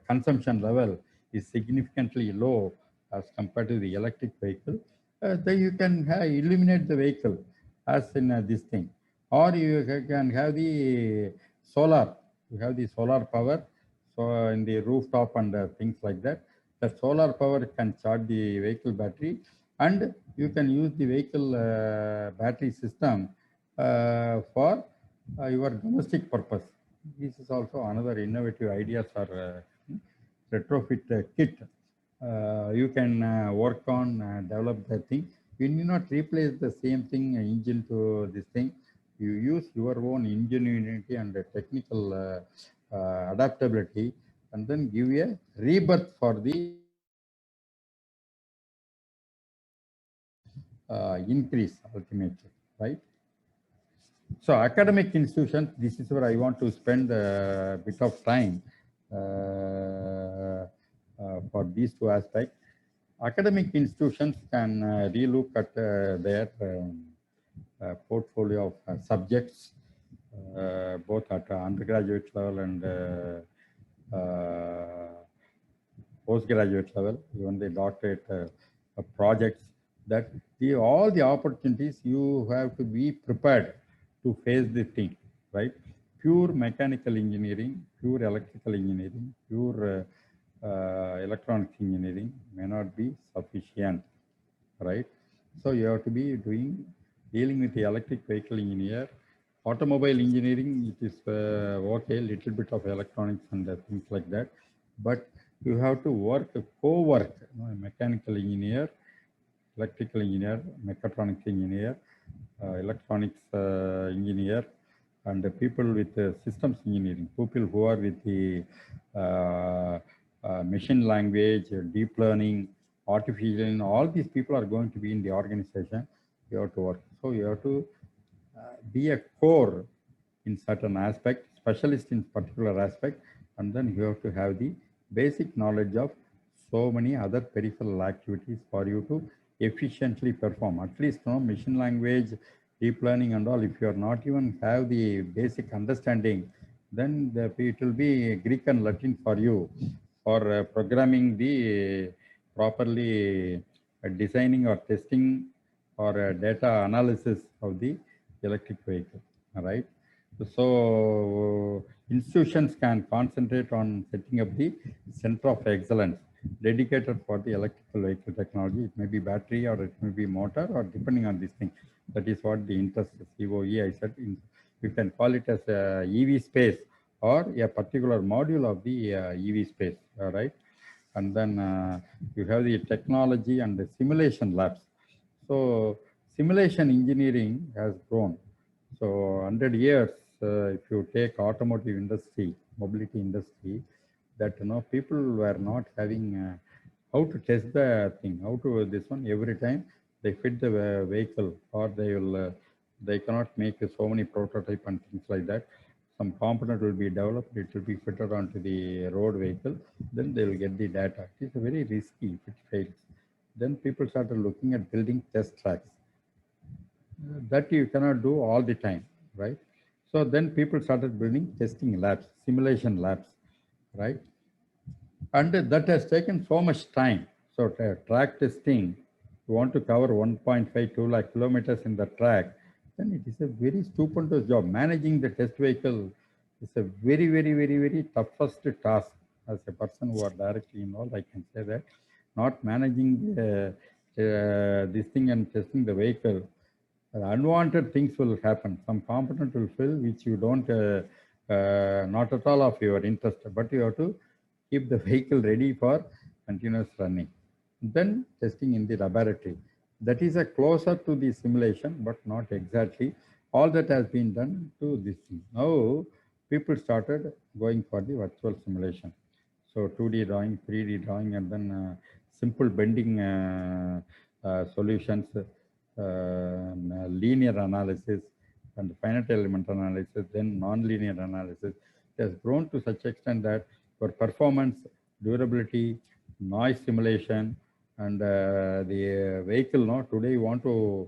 consumption level is significantly low as compared to the electric vehicle. Then you can illuminate the vehicle as in this thing, or you can have the solar. You have the solar power, so in the rooftop and things like that. The solar power can charge the vehicle battery, and you can use the vehicle battery system for your domestic purpose. This is also another innovative ideas for retrofit kit. You can work on develop the thing. You need not replace the same thing engine to this thing. You use your own ingenuity and technical adaptability, and then give a rebirth for the increase ultimately, right? So academic institutions, this is where I want to spend a bit of time for these two aspects. Academic institutions can relook at their portfolio of subjects, both at undergraduate level and postgraduate level, even the doctorate projects, that all the opportunities you have to be prepared to face the thing. right? Pure mechanical engineering, pure electrical engineering, pure electronic engineering may not be sufficient, right? So you have to be dealing with the electric vehicle engineer. Automobile engineering, it is okay, little bit of electronics and things like that, but you have to co-work, a mechanical engineer, electrical engineer, mechatronics engineer, electronics engineer, and the people with systems engineering, people who are with the machine language, deep learning, artificial, all these people are going to be in the organization. You have to work. So you have to be a core in certain aspect, specialist in particular aspect, and then you have to have the basic knowledge of so many other peripheral activities for you to efficiently perform. At least machine language, deep learning and all, if you are not even have the basic understanding, then it will be Greek and Latin for you for programming the properly designing or testing or data analysis of the electric vehicle, all right? So institutions can concentrate on setting up the center of excellence dedicated for the electrical vehicle technology. It may be battery or it may be motor or depending on this thing. That is what the interest COE, I said, you can call it as a EV space or a particular module of the EV space, all right? And then you have the technology and the simulation labs. So simulation engineering has grown. So 100 years, if you take automotive industry, mobility industry, that people were not having how to test the thing, how to this one. Every time they fit the vehicle, or they cannot make so many prototype and things like that. Some component will be developed, it will be fitted onto the road vehicle, then they will get the data. It is very risky if it fails. Then people started looking at building test tracks. That you cannot do all the time, right? So then people started building testing labs, simulation labs, right? And that has taken so much time. So track testing, you want to cover 1.5, 2 lakh kilometers in the track, then it is a very stupendous job. Managing the test vehicle is a very, very, very, very toughest task. As a person who are directly involved, I can say that. Not managing this thing and testing the vehicle, unwanted things will happen. Some component will fail, which you don't, not at all of your interest, but you have to keep the vehicle ready for continuous running. Then testing in the laboratory. That is a closer to the simulation, but not exactly. All that has been done to this thing. Now, people started going for the virtual simulation. So 2D drawing, 3D drawing, and then simple bending solutions, linear analysis, and finite element analysis, then non-linear analysis. It has grown to such extent that for performance, durability, noise simulation, and the vehicle, today you want to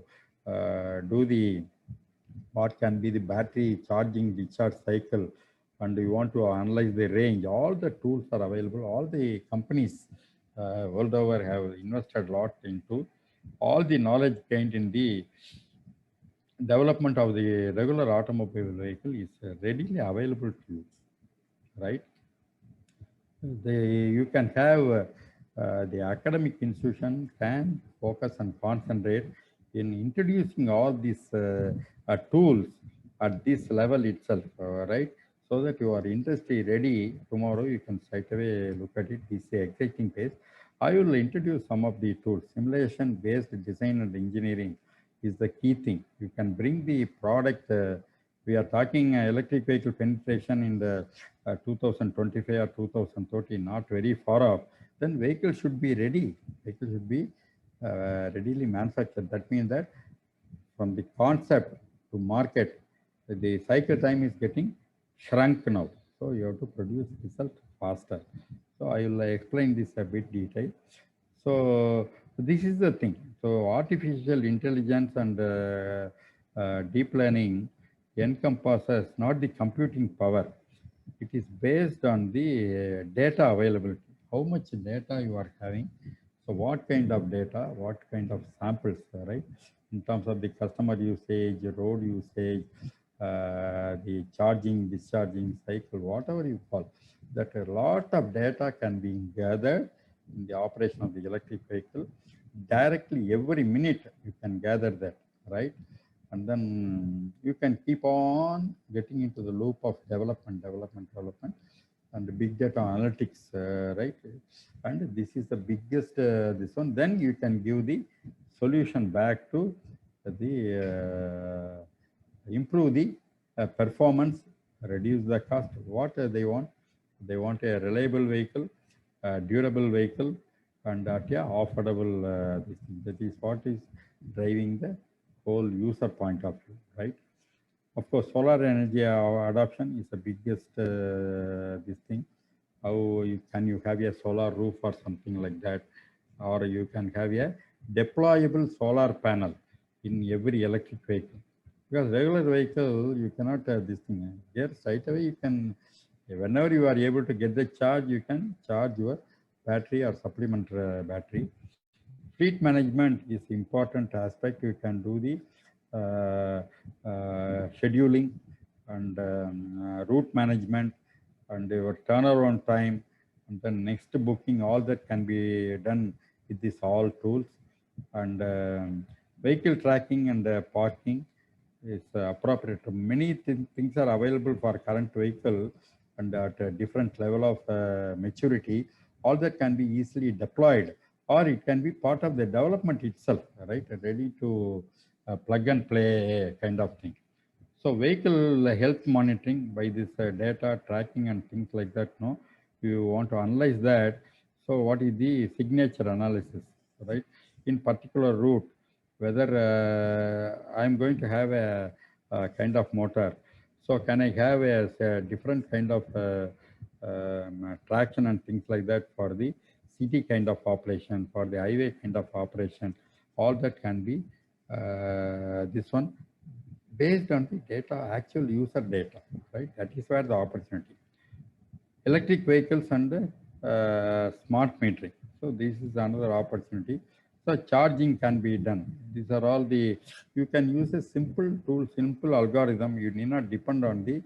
do the, what can be the battery charging discharge cycle, and you want to analyze the range. All the tools are available. All the companies world over have invested a lot into all the knowledge gained in the development of the regular automobile vehicle is readily available to you, right? You can have the academic institution can focus and concentrate in introducing all these tools at this level itself, right? So that your industry ready tomorrow, you can straight away look at it. This is the exciting phase. I will introduce some of the tools. Simulation-based design and engineering is the key thing. You can bring the product. We are talking electric vehicle penetration in the 2025 or 2030, not very far off. Then vehicles should be ready. Vehicles should be readily manufactured. That means that from the concept to market, the cycle time is getting shrunk now. So you have to produce result faster. So I will explain this a bit detail. So this is the thing. So artificial intelligence and deep learning encompasses not the computing power. It is based on the data availability. How much data you are having. So what kind of data, what kind of samples, right? In terms of the customer usage, road usage, the charging, discharging cycle, whatever you call, that a lot of data can be gathered in the operation of the electric vehicle. Directly every minute you can gather that, right? And then you can keep on getting into the loop of development, and the big data analytics, right? And this is the biggest, this one. Then you can give the solution back to the improve the performance, reduce the cost. What they want? They want a reliable vehicle, durable vehicle, and affordable. This thing. That is what is driving the whole user point of view, right? Of course, solar energy adoption is the biggest this thing. How can you have a solar roof or something like that, or you can have a deployable solar panel in every electric vehicle. Because regular vehicle, you cannot have this thing. Here, straight away, you can, whenever you are able to get the charge, you can charge your battery or supplement battery. Fleet management is important aspect. You can do the scheduling and route management and your turnaround time and then next booking. All that can be done with these all tools. And vehicle tracking and parking is appropriate. Many things are available for current vehicle and at a different level of maturity. All that can be easily deployed, or it can be part of the development itself, right? Ready to plug and play kind of thing. So vehicle health monitoring by this data tracking and things like that, no? You want to analyze that. So what is the signature analysis, right? In particular route, whether I'm going to have a kind of motor. So can I have a different kind of traction and things like that for the city kind of operation, for the highway kind of operation? All that can be this one based on the data, actual user data, right? That is where the opportunity. Electric vehicles and smart metering. So this is another opportunity. So charging can be done. These are all the, you can use a simple tool, simple algorithm. You need not depend on the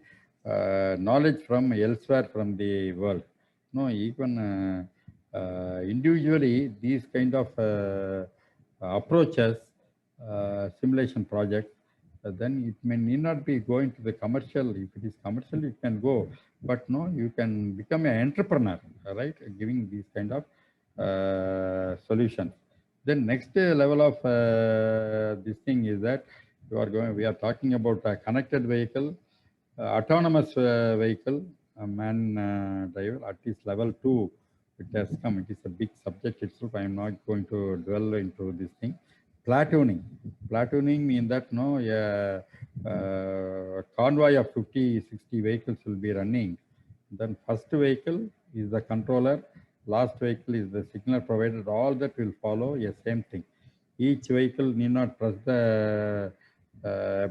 knowledge from elsewhere from the world. No, even individually, these kind of approaches, simulation projects, then it may need not be going to the commercial. If it is commercial, you can go, but no, you can become an entrepreneur, right? Giving these kind of solutions. Then next level of this thing is that we are talking about a connected vehicle, autonomous vehicle, man driver, at least level 2. It has come. It is a big subject itself. I am not going to dwell into this thing. Platooning. Platooning means that no, a convoy of 50, 60 vehicles will be running. Then first vehicle is the controller, last vehicle is the signal provider. All that will follow a same thing. Each vehicle need not press the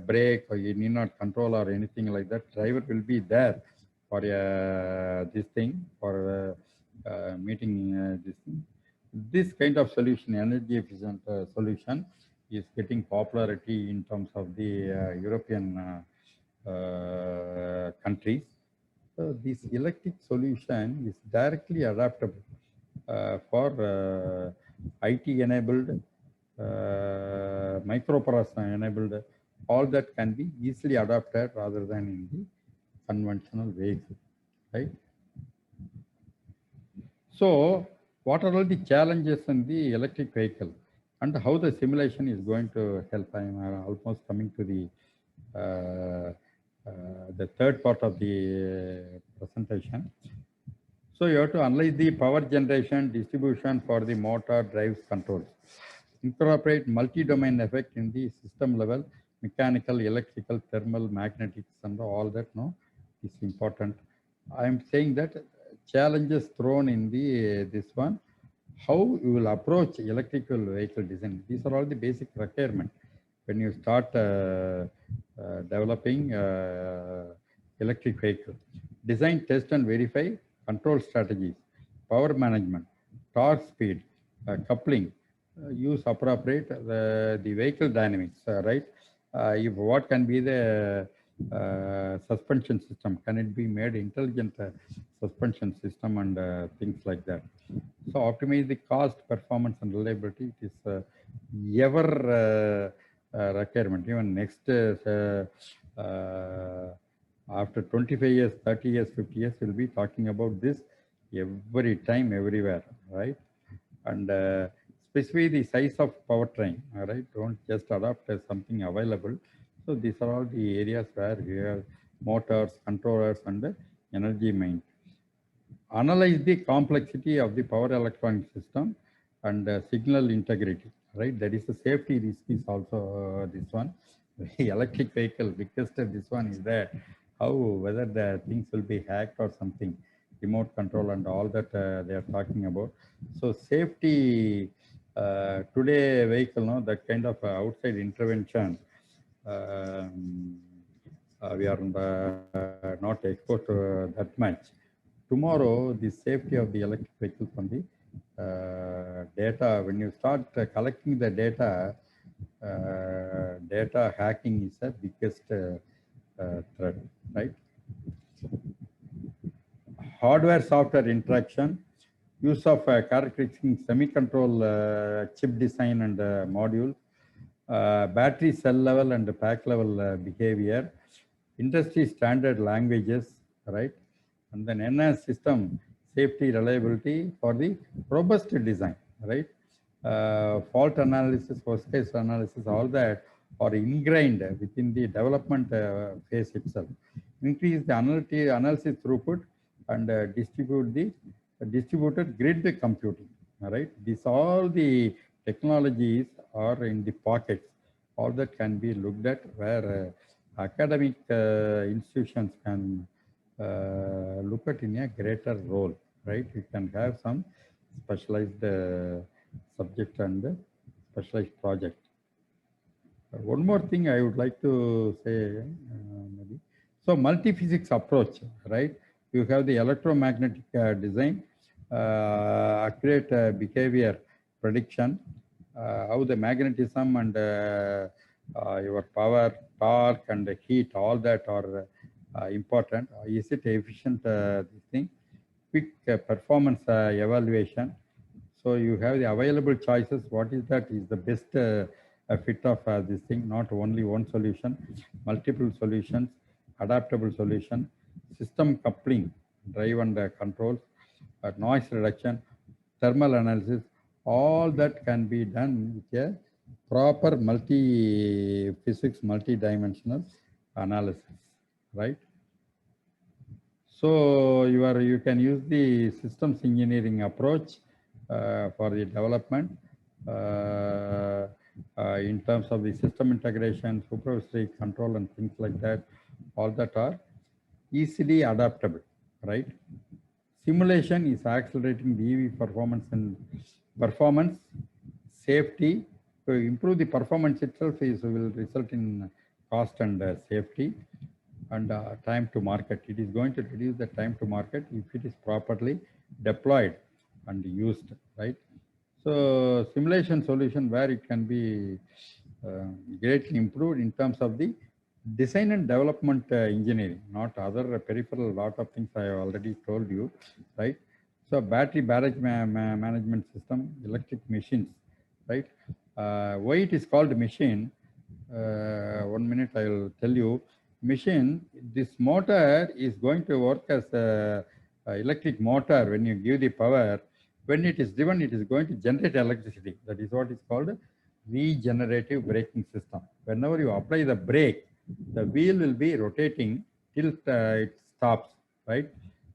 brake, or you need not control or anything like that. Driver will be there for this thing, for meeting this thing. This kind of solution, energy efficient solution, is getting popularity in terms of the European countries. So this electric solution is directly adaptable for IT enabled, microprocessor enabled. All that can be easily adapted rather than in the conventional vehicle, right? So what are all the challenges in the electric vehicle and how the simulation is going to help? I am almost coming to the third part of the presentation. So you have to analyze the power generation, distribution for the motor, drives, controls. Incorporate multi-domain effect in the system level, mechanical, electrical, thermal, magnetics, and all that, no, is important. I am saying that challenges thrown in the this one, how you will approach electrical vehicle design. These are all the basic requirements when you start developing electric vehicle. Design, test, and verify control strategies, power management, torque speed, coupling, use appropriate the vehicle dynamics, right? If what can be the suspension system. Can it be made intelligent suspension system and things like that? So optimize the cost, performance, and reliability. It is ever requirement. Even next after 25 years, 30 years, 50 years, we'll be talking about this every time, everywhere, right? And specify the size of powertrain, all right? Don't just adopt as something available. So these are all the areas where we have motors, controllers, and energy main. Analyze the complexity of the power electronic system and signal integrity, right? That is the safety risk is also this one. The electric vehicle, biggest this one is that how whether the things will be hacked or something, remote control and all that they are talking about. So safety today vehicle, no, that kind of outside intervention. We are not exposed to that much. Tomorrow, the safety of the electric vehicle from the data, when you start collecting the data, data hacking is the biggest threat, right? Hardware software interaction, use of characteristic semi-control chip design and module, battery cell level and pack level behavior, industry standard languages, right? And then enhance system safety reliability for the robust design, right? Fault analysis, worst case analysis, all that are ingrained within the development phase itself. Increase the analysis throughput and distribute the distributed grid computing, all right? These all the technologies are in the pockets. All that can be looked at where academic institutions can look at in a greater role, right? You can have some specialized subject and specialized project. One more thing I would like to say, maybe. So multi-physics approach, right? You have the electromagnetic design, accurate behavior prediction, how the magnetism and your power, torque and heat, all that are important. Is it efficient this thing? Quick performance evaluation. So you have the available choices. What is that is the best fit of this thing, not only one solution, multiple solutions, adaptable solution, system coupling, drive and controls, noise reduction, thermal analysis, all that can be done with a proper multi-physics, multi-dimensional analysis, right? So you can use the systems engineering approach for the development in terms of the system integration, supervisory control and things like that. All that are easily adaptable, right? Simulation is accelerating the EV performance and performance, safety. To improve the performance itself will result in cost and safety and time to market. It is going to reduce the time to market if it is properly deployed and used, right? So simulation solution where it can be greatly improved in terms of the design and development engineering, not other peripheral, lot of things I have already told you, right? So battery barrage management system, electric machines, right? Why it is called machine? 1 minute I will tell you. Machine, this motor is going to work as a electric motor. When you give the power, when it is driven, it is going to generate electricity. That is what is called regenerative braking system. Whenever you apply the brake, the wheel will be rotating till it stops, right?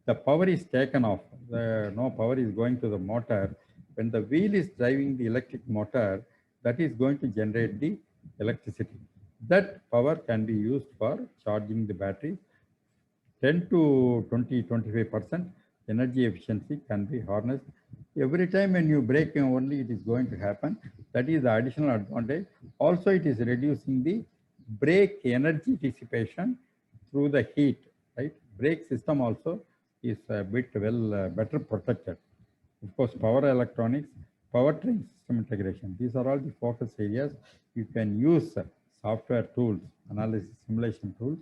The power is taken off. No power is going to the motor. When the wheel is driving the electric motor, that is going to generate the electricity. That power can be used for charging the battery. 10 to 20, 25% energy efficiency can be harnessed. Every time when you brake only, it is going to happen. That is the additional advantage. Also, it is reducing the brake energy dissipation through the heat, right? Brake system also is a bit better protected. Of course, power electronics, powertrain system integration. These are all the focus areas. You can use software tools, analysis simulation tools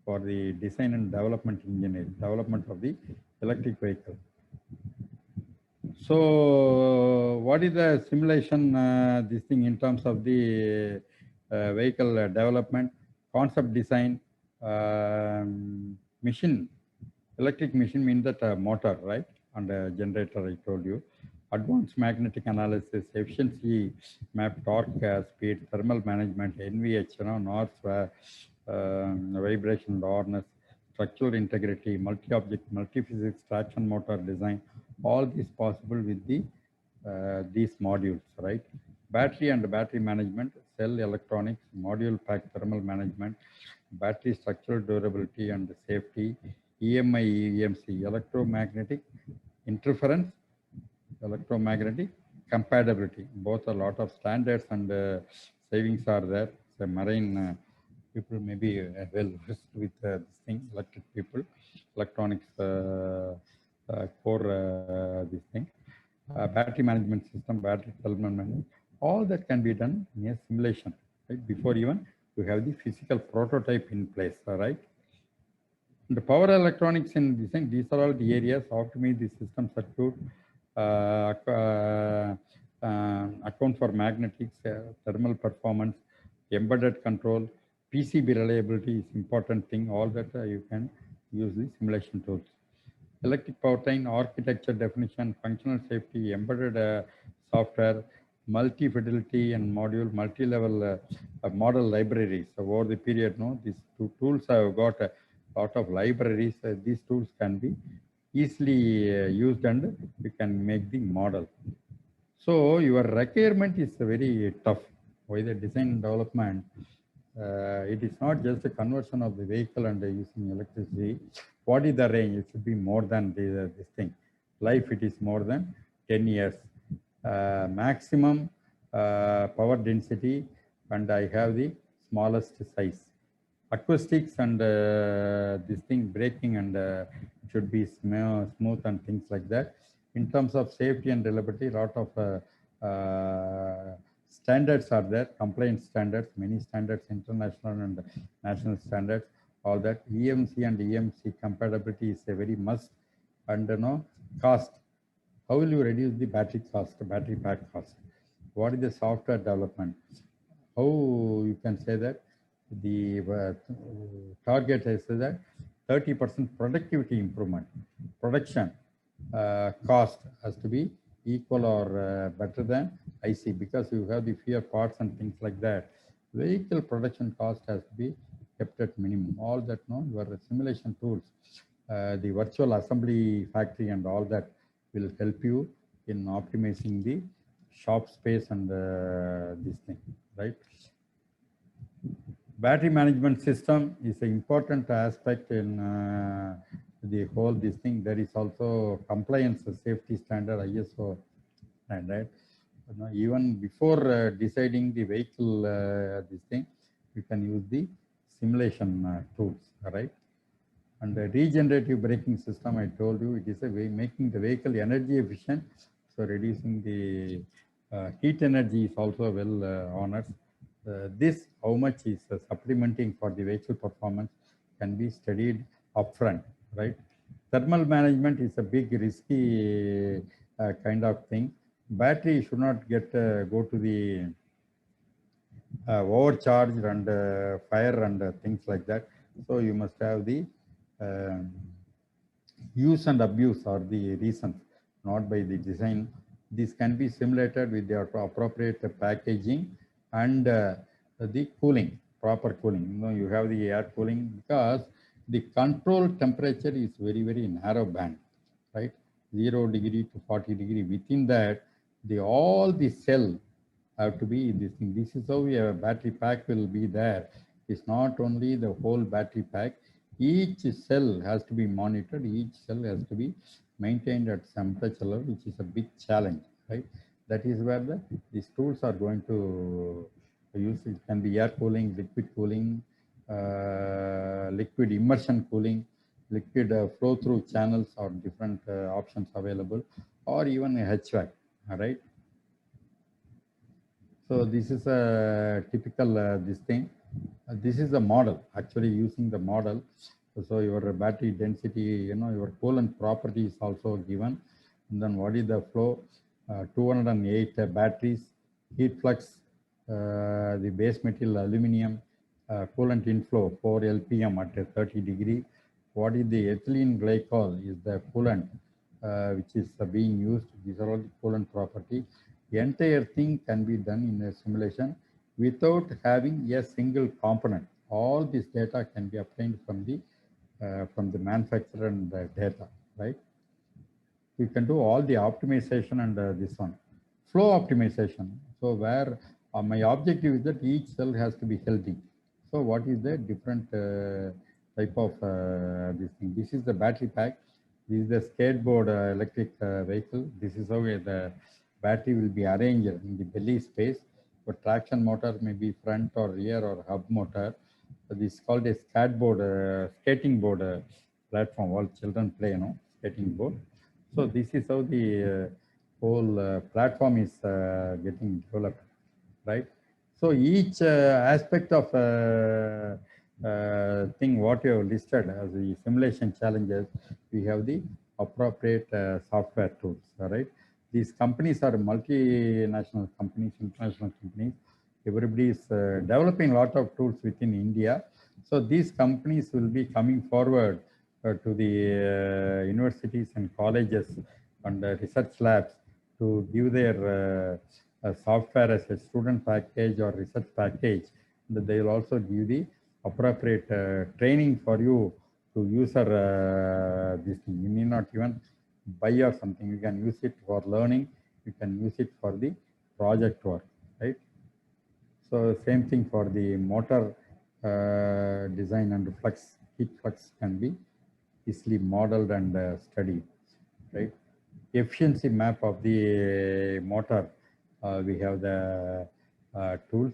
for the design and development engineering, development of the electric vehicle. So what is the simulation, this thing in terms of the vehicle development, concept design, machine, electric machine means that motor, right? And generator, I told you. Advanced magnetic analysis, efficiency, map, torque, speed, thermal management, NVH, NORS, vibration, hardness, structural integrity, multi-object, multi-physics, traction motor design, all this possible with the these modules, right? Battery and battery management, cell electronics, module pack thermal management, battery structural durability and safety, EMI, EMC, electromagnetic interference, electromagnetic compatibility. Both a lot of standards and savings are there. So marine people may be well versed with this thing, electric people, electronics core this thing. Battery management system, battery development management, all that can be done in a simulation, right? Before even you have the physical prototype in place, all right? The power electronics in design, these are all the areas, optimize the system circuit, account for magnetics, thermal performance, embedded control, PCB reliability is important thing, all that you can use the simulation tools. Electric powertrain, architecture definition, functional safety, embedded software, multi-fidelity and module, multi-level model libraries. So over the period, these two tools have got a lot of libraries. These tools can be easily used and you can make the model. So your requirement is very tough. Why the design and development? It is not just a conversion of the vehicle and using electricity. What is the range? It should be more than this thing. Life, it is more than 10 years. Maximum power density, and I have the smallest size. Acoustics and this thing, braking and should be smooth and things like that. In terms of safety and reliability, a lot of standards are there, compliance standards, many standards, international and national standards, all that. EMC and EMC compatibility is a very must. And cost. How will you reduce the battery cost, battery pack cost? What is the software development? How you can say that the target is that 30% productivity improvement. Production cost has to be equal or better than IC, because you have the fewer parts and things like that. Vehicle production cost has to be kept at minimum. All that, your simulation tools, the virtual assembly factory and all that will help you in optimizing the shop space and this thing, right? Battery management system is an important aspect in the whole this thing. There is also compliance safety standard, ISO standard. Even before deciding the vehicle, this thing, you can use the simulation tools, right? And the regenerative braking system, I told you, it is a way making the vehicle energy efficient. So reducing the heat energy is also well honored. This, how much is supplementing for the vehicle performance, can be studied upfront, right? Thermal management is a big risky kind of thing. Battery should not get go to the overcharged and fire and things like that. So you must have the use and abuse are the reasons, not by the design. This can be simulated with the appropriate packaging and the cooling, proper cooling. You have the air cooling, because the control temperature is very, very narrow band, right? 0 degree to 40 degree. Within that, all the cell have to be this thing. This is how a battery pack will be there. It's not only the whole battery pack. Each cell has to be monitored. Each cell has to be maintained at temperature level, which is a big challenge, right? That is where these tools are going to use. It can be air cooling, liquid cooling, liquid immersion cooling, liquid flow through channels, or different options available, or even a HVAC, all right? So this is a typical this thing. This is the model, actually using the model. So your battery density, your coolant property is also given. And then what is the flow? 208 batteries, heat flux, the base material aluminum, coolant inflow 4 LPM at 30 degree. What is the ethylene glycol is the coolant which is being used. These are all the coolant property. The entire thing can be done in a simulation without having a single component. All this data can be obtained from the manufacturer and the data, right? You can do all the optimization and this one. Flow optimization. So where my objective is that each cell has to be healthy. So what is the different type of this thing? This is the battery pack. This is the skateboard electric vehicle. This is how the battery will be arranged in the belly space. But traction motor may be front or rear or hub motor. So this is called a skateboard, skating board platform. All children play, skating board. So this is how the whole platform is getting developed, right? So each aspect of thing what you have listed as the simulation challenges, we have the appropriate software tools, all right? These companies are multinational companies, international companies. Everybody is developing a lot of tools within India. So these companies will be coming forward to the universities and colleges and research labs to give their software as a student package or research package. They will also give the appropriate training for you to use this thing. You need not even buy or something. You can use it for learning. You can use it for the project work, right? So same thing for the motor design and flux, heat flux can be easily modeled and studied, right? Efficiency map of the motor, we have the tools.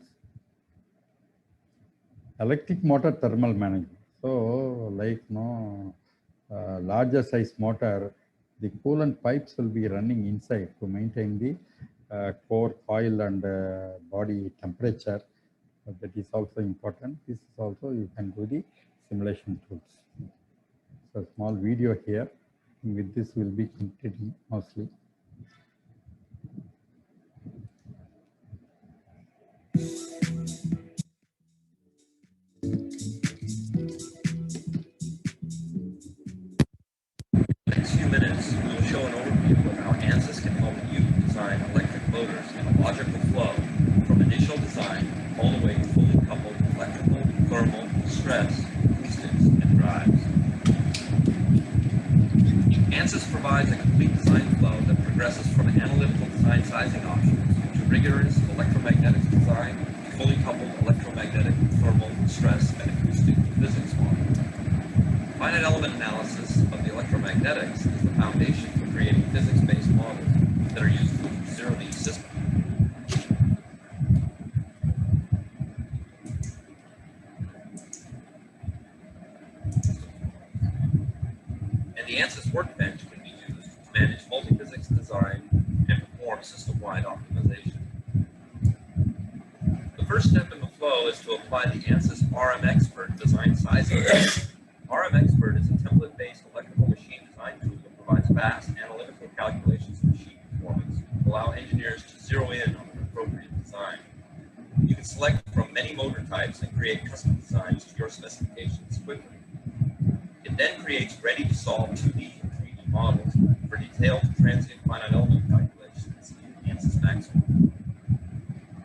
Electric motor thermal management. So like larger size motor, the coolant pipes will be running inside to maintain the core coil and body temperature. That is also important. This is also you can do the simulation tools. So small video here. With this will be completing mostly. Next few minutes, we will show an overview of how ANSYS can help you design electric motors in a logical flow from initial design all the way to fully coupled electrical, thermal, stress, acoustics, and drives. ANSYS provides a complete design flow that progresses from analytical design sizing options to rigorous electromagnetics design to fully coupled electromagnetic, thermal, stress, and acoustic physics models. Finite element analysis of the electromagnetics is the foundation for creating physics-based models that are used in zero-D systems. And the ANSYS workbench can be used to manage multi-physics design and perform system-wide optimization. The first step in the flow is to apply the ANSYS RMXpert design sizing. RMXpert is a template-based electrical machine design tool that provides vast analytical calculations of machine performance to allow engineers to zero in on an appropriate design. You can select from many motor types and create custom designs to your specifications quickly. It then creates ready-to-solve 2D and 3D models for detailed transient finite element calculations in ANSYS Maxwell.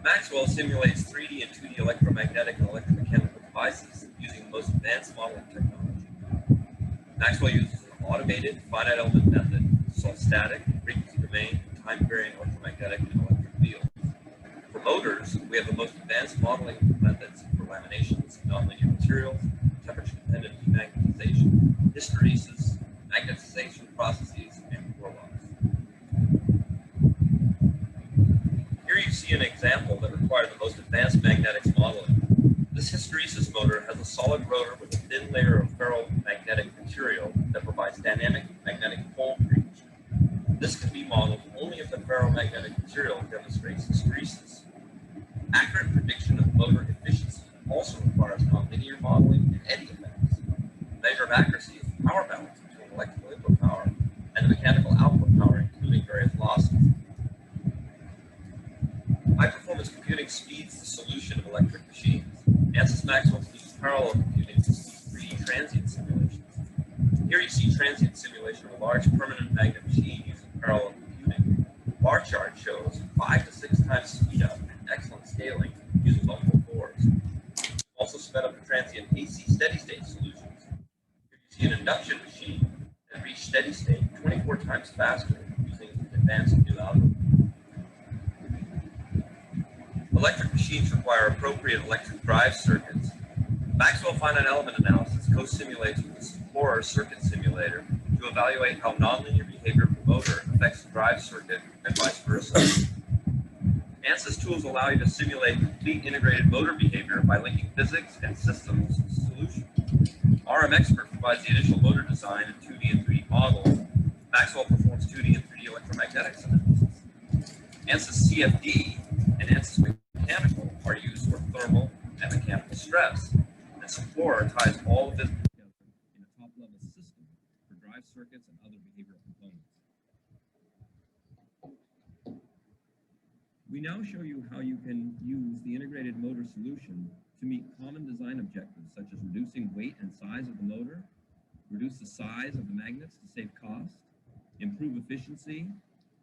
Maxwell simulates 3D and 2D electromagnetic and electromechanical devices using the most advanced modeling technology. Maxwell uses an automated finite element method to solve static, frequency domain, and time-varying electromagnetic and electric fields. For motors, we have the most advanced modeling methods for laminations, nonlinear materials, temperature-dependent demagnetization, hysteresis, magnetization processes, and core locks. Here you see an example that requires the most advanced magnetics modeling. This hysteresis motor has a solid rotor with a thin layer of ferromagnetic material that provides dynamic magnetic pole creation. This can be modeled only if the ferromagnetic material demonstrates hysteresis. Accurate prediction of motor efficiency also requires nonlinear modeling and eddy effects. The measure of accuracy is the power balance between electrical input power and the mechanical output power, including various losses. High-performance computing speeds the solution of electric machines. ANSYS Maxwell uses parallel computing to speed 3D transient simulations. Here you see transient simulation of a large permanent magnet machine using parallel computing. Bar chart shows 5 to 6 times speed up and excellent scaling using multiple cores. Also sped up the transient AC steady state solutions. Here you see an induction machine that reached steady state 24 times faster using advanced new algorithms. Electric machines require appropriate electric drive circuits. Maxwell finite element analysis co-simulates with the Explorer circuit simulator to evaluate how nonlinear behavior of the motor affects the drive circuit and vice versa. ANSYS tools allow you to simulate complete integrated motor behavior by linking physics and systems solutions. RM Expert provides the initial motor design in 2D and 3D models. Maxwell performs 2D and 3D electromagnetics analysis. ANSYS CFD and ANSYS Mechanical are used for thermal and mechanical stress. This Explorer ties all of this together in a top-level system for drive circuits and other behavioral components. We now show you how you can use the integrated motor solution to meet common design objectives, such as reducing weight and size of the motor, reduce the size of the magnets to save cost, improve efficiency,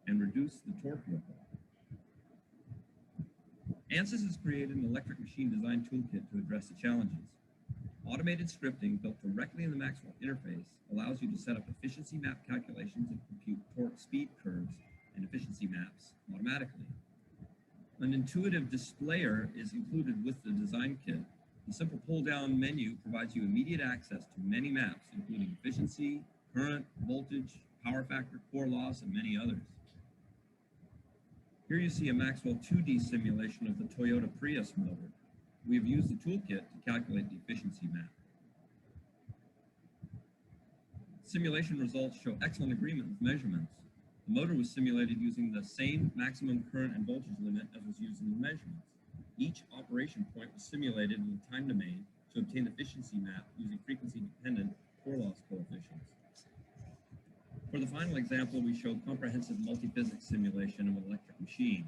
and reduce the torque ripple. ANSYS has created an electric machine design toolkit to address the challenges. Automated scripting built directly in the Maxwell interface allows you to set up efficiency map calculations and compute torque speed curves and efficiency maps automatically. An intuitive displayer is included with the design kit. The simple pull-down menu provides you immediate access to many maps, including efficiency, current, voltage, power factor, core loss, and many others. Here you see a Maxwell 2D simulation of the Toyota Prius motor. We have used the toolkit to calculate the efficiency map. Simulation results show excellent agreement with measurements. The motor was simulated using the same maximum current and voltage limit as was used in the measurements. Each operation point was simulated in the time domain to obtain the efficiency map using frequency-dependent core loss coefficients. For the final example, we show comprehensive multi-physics simulation of an electric machine.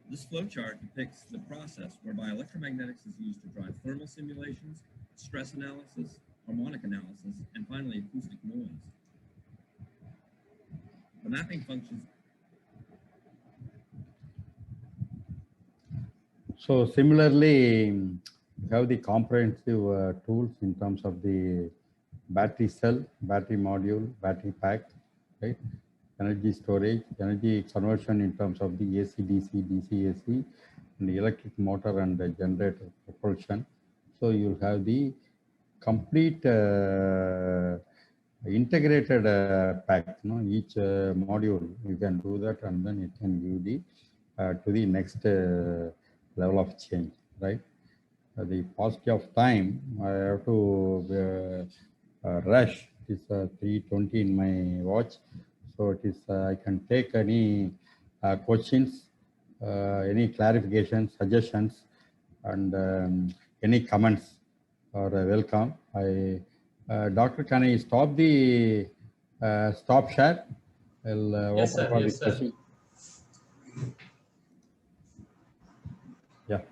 This flowchart depicts the process whereby electromagnetics is used to drive thermal simulations, stress analysis, harmonic analysis, and finally acoustic noise. The mapping functions. So similarly, we have the comprehensive tools in terms of the battery cell, battery module, battery pack, right? Energy storage, energy conversion in terms of the AC, DC, DC, AC, and the electric motor and the generator propulsion. So you'll have the complete integrated pack. You know, each module you can do that, and then it can give the to the next level of change, right? The paucity of time, I have to rush. It is 3:20 in my watch, so it is. I can take any questions, any clarifications, suggestions, and any comments are welcome. Doctor, can I stop the stop share? I'll Yes, open sir. for Yes, the sir. question. Yeah.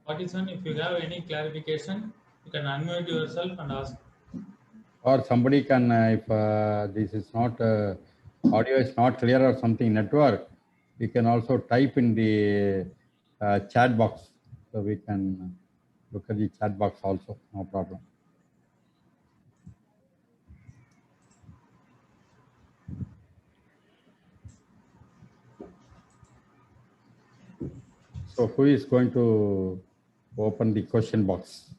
Participant, if you have any clarification, you can unmute yourself and ask. Or somebody can, if this is not, audio is not clear or something network, we can also type in the chat box. So we can look at the chat box also, no problem. So who is going to open the question box?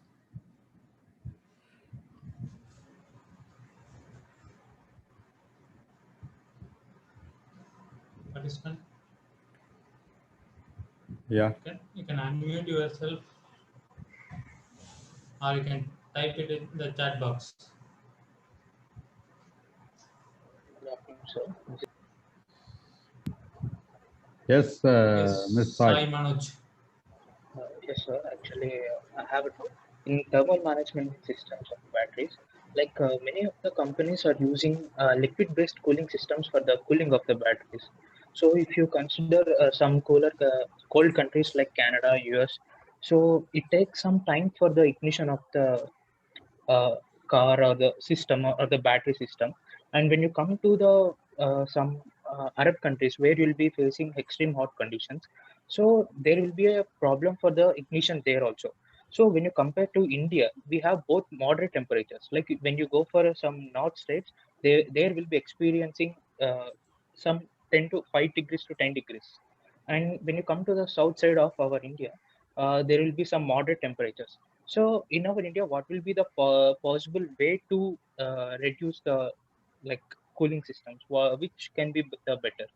Participant, Yeah. you can unmute yourself, or you can type it in the chat box. Yes, Yes, Ms. Sai Sai. Manoj. Yes, sir. Actually, I have a doubt. In thermal management systems of batteries, like many of the companies are using liquid-based cooling systems for the cooling of the batteries. So if you consider some cold countries like Canada, US, so it takes some time for the ignition of the uh, car or the system or the battery system. And when you come to the some Arab countries where you'll be facing extreme hot conditions, so there will be a problem for the ignition there also. So when you compare to India, we have both moderate temperatures. Like when you go for some north states, there will be experiencing some 10 to 5 degrees to 10 degrees. And when you come to the south side of our India, there will be some moderate temperatures. So in our India, what will be the possible way to reduce the like cooling systems, which can be the better?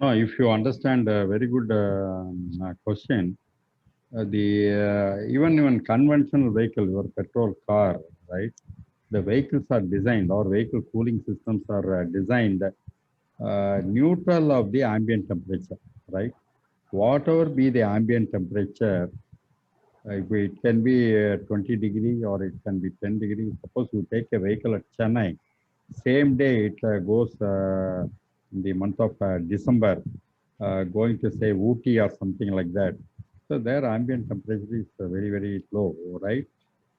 No, if you understand, very good question. Even conventional vehicle, your petrol car, right? The vehicles are designed, or vehicle cooling systems are designed neutral of the ambient temperature, right? Whatever be the ambient temperature, it can be 20 degree or it can be 10 degree. Suppose you take a vehicle at Chennai, same day it goes in the month of December, going to say Ooty or something like that. So their ambient temperature is very, very low, right?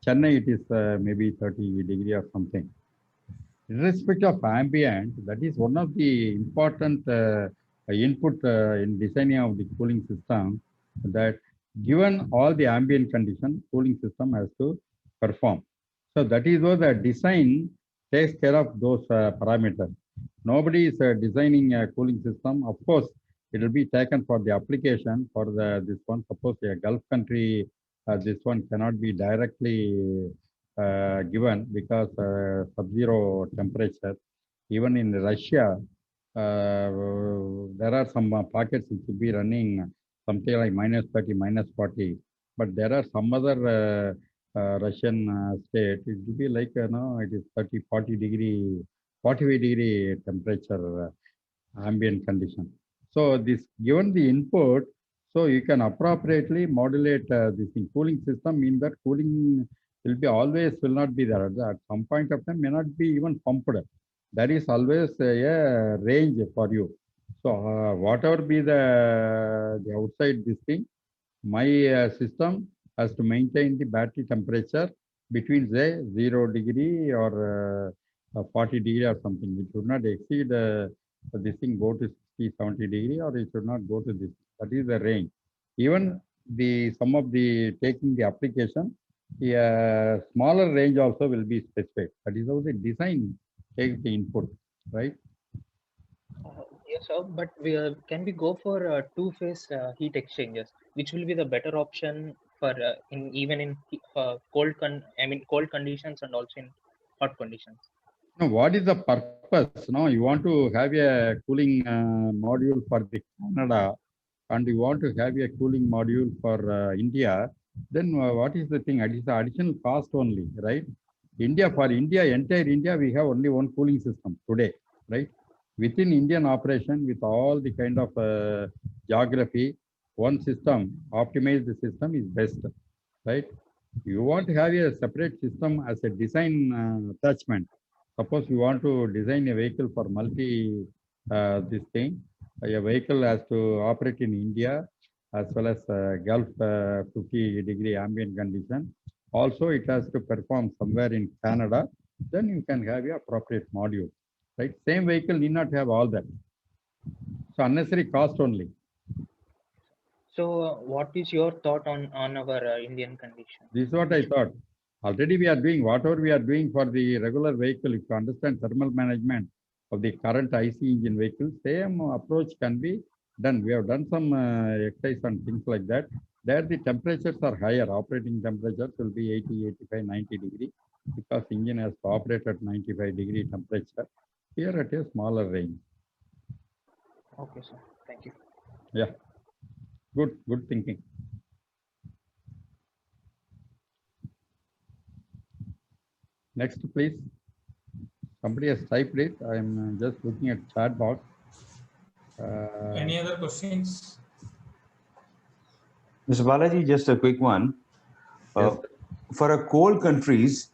Chennai, it is maybe 30 degree or something. Irrespective of ambient, that is one of the important input in designing of the cooling system, that given all the ambient condition, cooling system has to perform. So that is why the design takes care of those parameters. Nobody is designing a cooling system. Of course, it will be taken for the application for this one. Suppose a Gulf country, this one cannot be directly given because sub-zero temperature. Even in Russia, there are some pockets which will be running something like -30, -40. But there are some other Russian state, it will be like, it is 30, 40 degree, 45 degree temperature ambient condition. So this given the input, so you can appropriately modulate this thing. Cooling system means that cooling will be always will not be there. At some point of time may not be even pumped. There is always a range for you. So whatever be the outside this thing, my system has to maintain the battery temperature between say 0 degree or 40 degree or something. It should not exceed this thing go to 60, 70 degree, or it should not go to this. That is the range. Even the some of the taking the application, the smaller range also will be specified. That is how the design takes the input, right? Yes, sir. But can we go for two-phase heat exchangers, which will be the better option for in even in cold conditions and also in hot conditions? Now, what is the purpose? No, you want to have a cooling module for the Canada, and you want to have a cooling module for India. Then what is the thing? It is the additional cost only, right? For India, entire India, we have only one cooling system today, right? Within Indian operation, with all the kind of geography, one system, optimized system is best, right? You want to have a separate system as a design attachment. Suppose you want to design a vehicle for this thing, a vehicle has to operate in India as well as Gulf 50 degree ambient condition. Also, it has to perform somewhere in Canada. Then you can have your appropriate module, right? Same vehicle need not have all that. So unnecessary cost only. So, what is your thought on our Indian condition? This is what I thought. Already we are doing whatever we are doing for the regular vehicle. If you understand thermal management of the current IC engine vehicle, same approach can be done. We have done some exercise and things like that. There the temperatures are higher. Operating temperatures will be 80, 85, 90 degree because engine has to operate at 95 degree temperature. Here at a smaller range. Okay, sir. Thank you. Yeah. Good thinking. Next, please. Somebody has typed it. I'm just looking at chat box. Any other questions? Mr. Balaji, just a quick one. Yes. For a cold countries,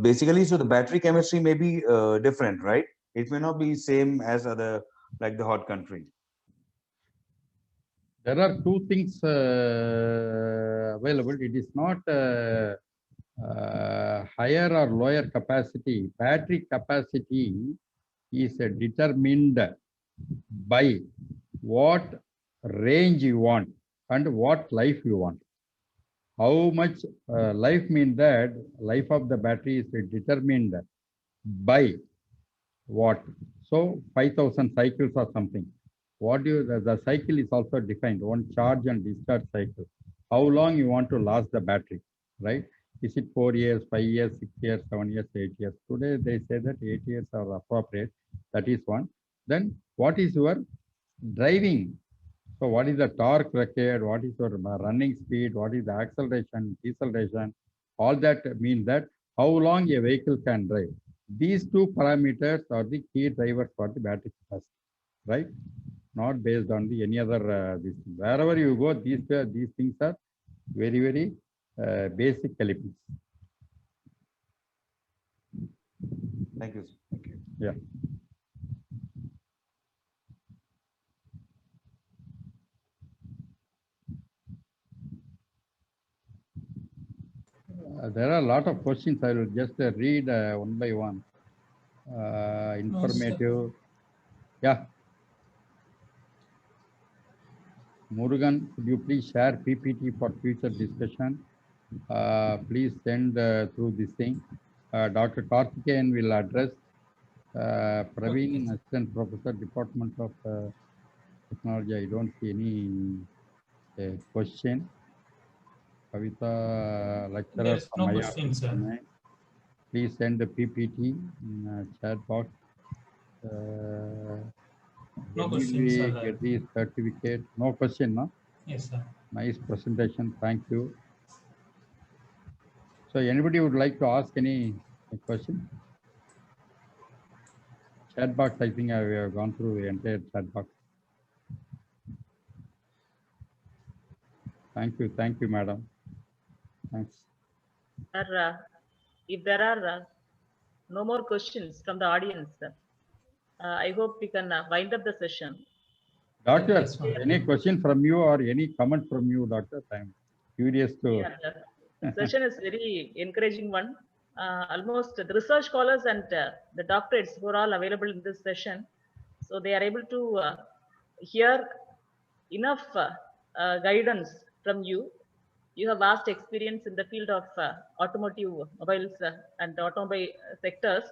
basically, so the battery chemistry may be different, right? It may not be same as other like the hot country. There are two things available. It is not higher or lower capacity. Battery capacity is determined by what range you want and what life you want. How much life means that life of the battery is determined by what? So 5,000 cycles or something. What do you, the cycle is also defined, one charge and discharge cycle. How long you want to last the battery, right? Is it 4 years, 5 years, 6 years, 7 years, 8 years? Today they say that 8 years are appropriate. That is one. Then what is your driving? So what is the torque required? What is your running speed? What is the acceleration, deceleration? All that means that how long a vehicle can drive. These two parameters are the key drivers for the battery capacity, right? Not based on the any other this. Wherever you go, these things are very, very basic elements. Thank you. Thank you. Yeah. There are a lot of questions. I will just read one by one. Informative. Yeah. Murugan, could you please share PPT for future discussion? Please send through this thing. Dr. Karthikeyan will address. Praveen, Okay. Assistant Professor, Department of Technology. I don't see any question. Kavita, lecturer There's from no IIT question, sir. Chennai. Please send the PPT in chat box. No When will questions, we sir. get the certificate? No question, no? Yes, sir. Nice presentation. Thank you. So anybody would like to ask any question? Chat box, I think we have gone through the entire chat box. Thank you, madam. Thanks. If there are no more questions from the audience, I hope we can wind up the session. Doctor, Yes, ma'am. any question from you or any comment from you, doctor? I'm curious to. Yeah, the session is very encouraging one. Almost the research scholars and the doctorates who are all available in this session, so they are able to hear enough guidance from you. You have vast experience in the field of automotive mobiles and automobile sectors,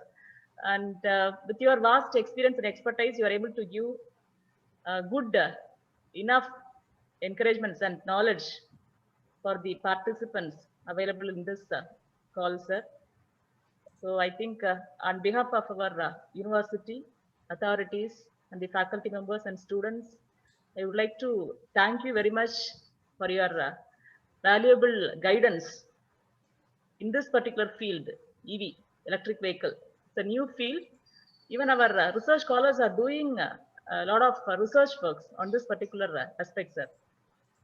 and with your vast experience and expertise, you are able to give good enough encouragements and knowledge for the participants available in this call, sir. So I think on behalf of our university authorities and the faculty members and students, I would like to thank you very much for your valuable guidance in this particular field, EV, electric vehicle. It's a new field. Even our research scholars are doing a lot of research works on this particular aspect, sir.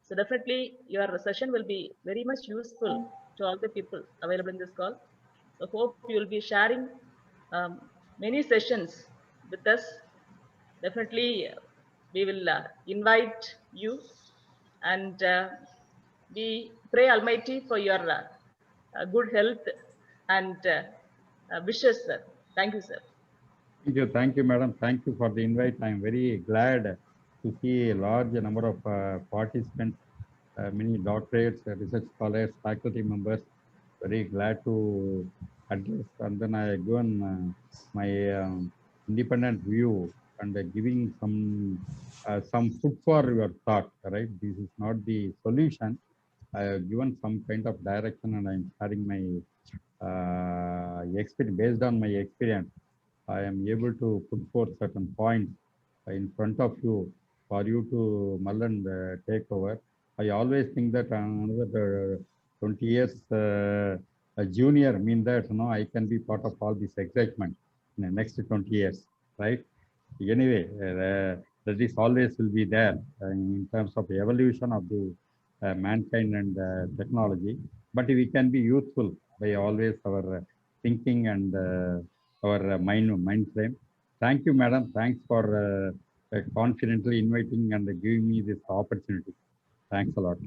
So definitely your session will be very much useful to all the people available in this call. So hope you will be sharing many sessions with us. Definitely we will invite you, and we pray Almighty for your good health and wishes, sir. Thank you, sir. Thank you, madam. Thank you for the invite. I'm very glad to see a large number of participants, many doctorates, research scholars, faculty members. Very glad to address, and then I given my independent view and giving some food for your thought. Right, this is not the solution. I have given some kind of direction, and I'm sharing my experience based on my experience. I am able to put forth certain points in front of you for you to mull and take over. I always think that another 20 years a junior mean that I can be part of all this excitement in the next 20 years, right? Anyway, that is always will be there in terms of the evolution of the mankind and technology. but we can be useful by always our thinking and our mind frame. Thank you, madam. Thanks for confidently inviting and giving me this opportunity. Thanks a lot.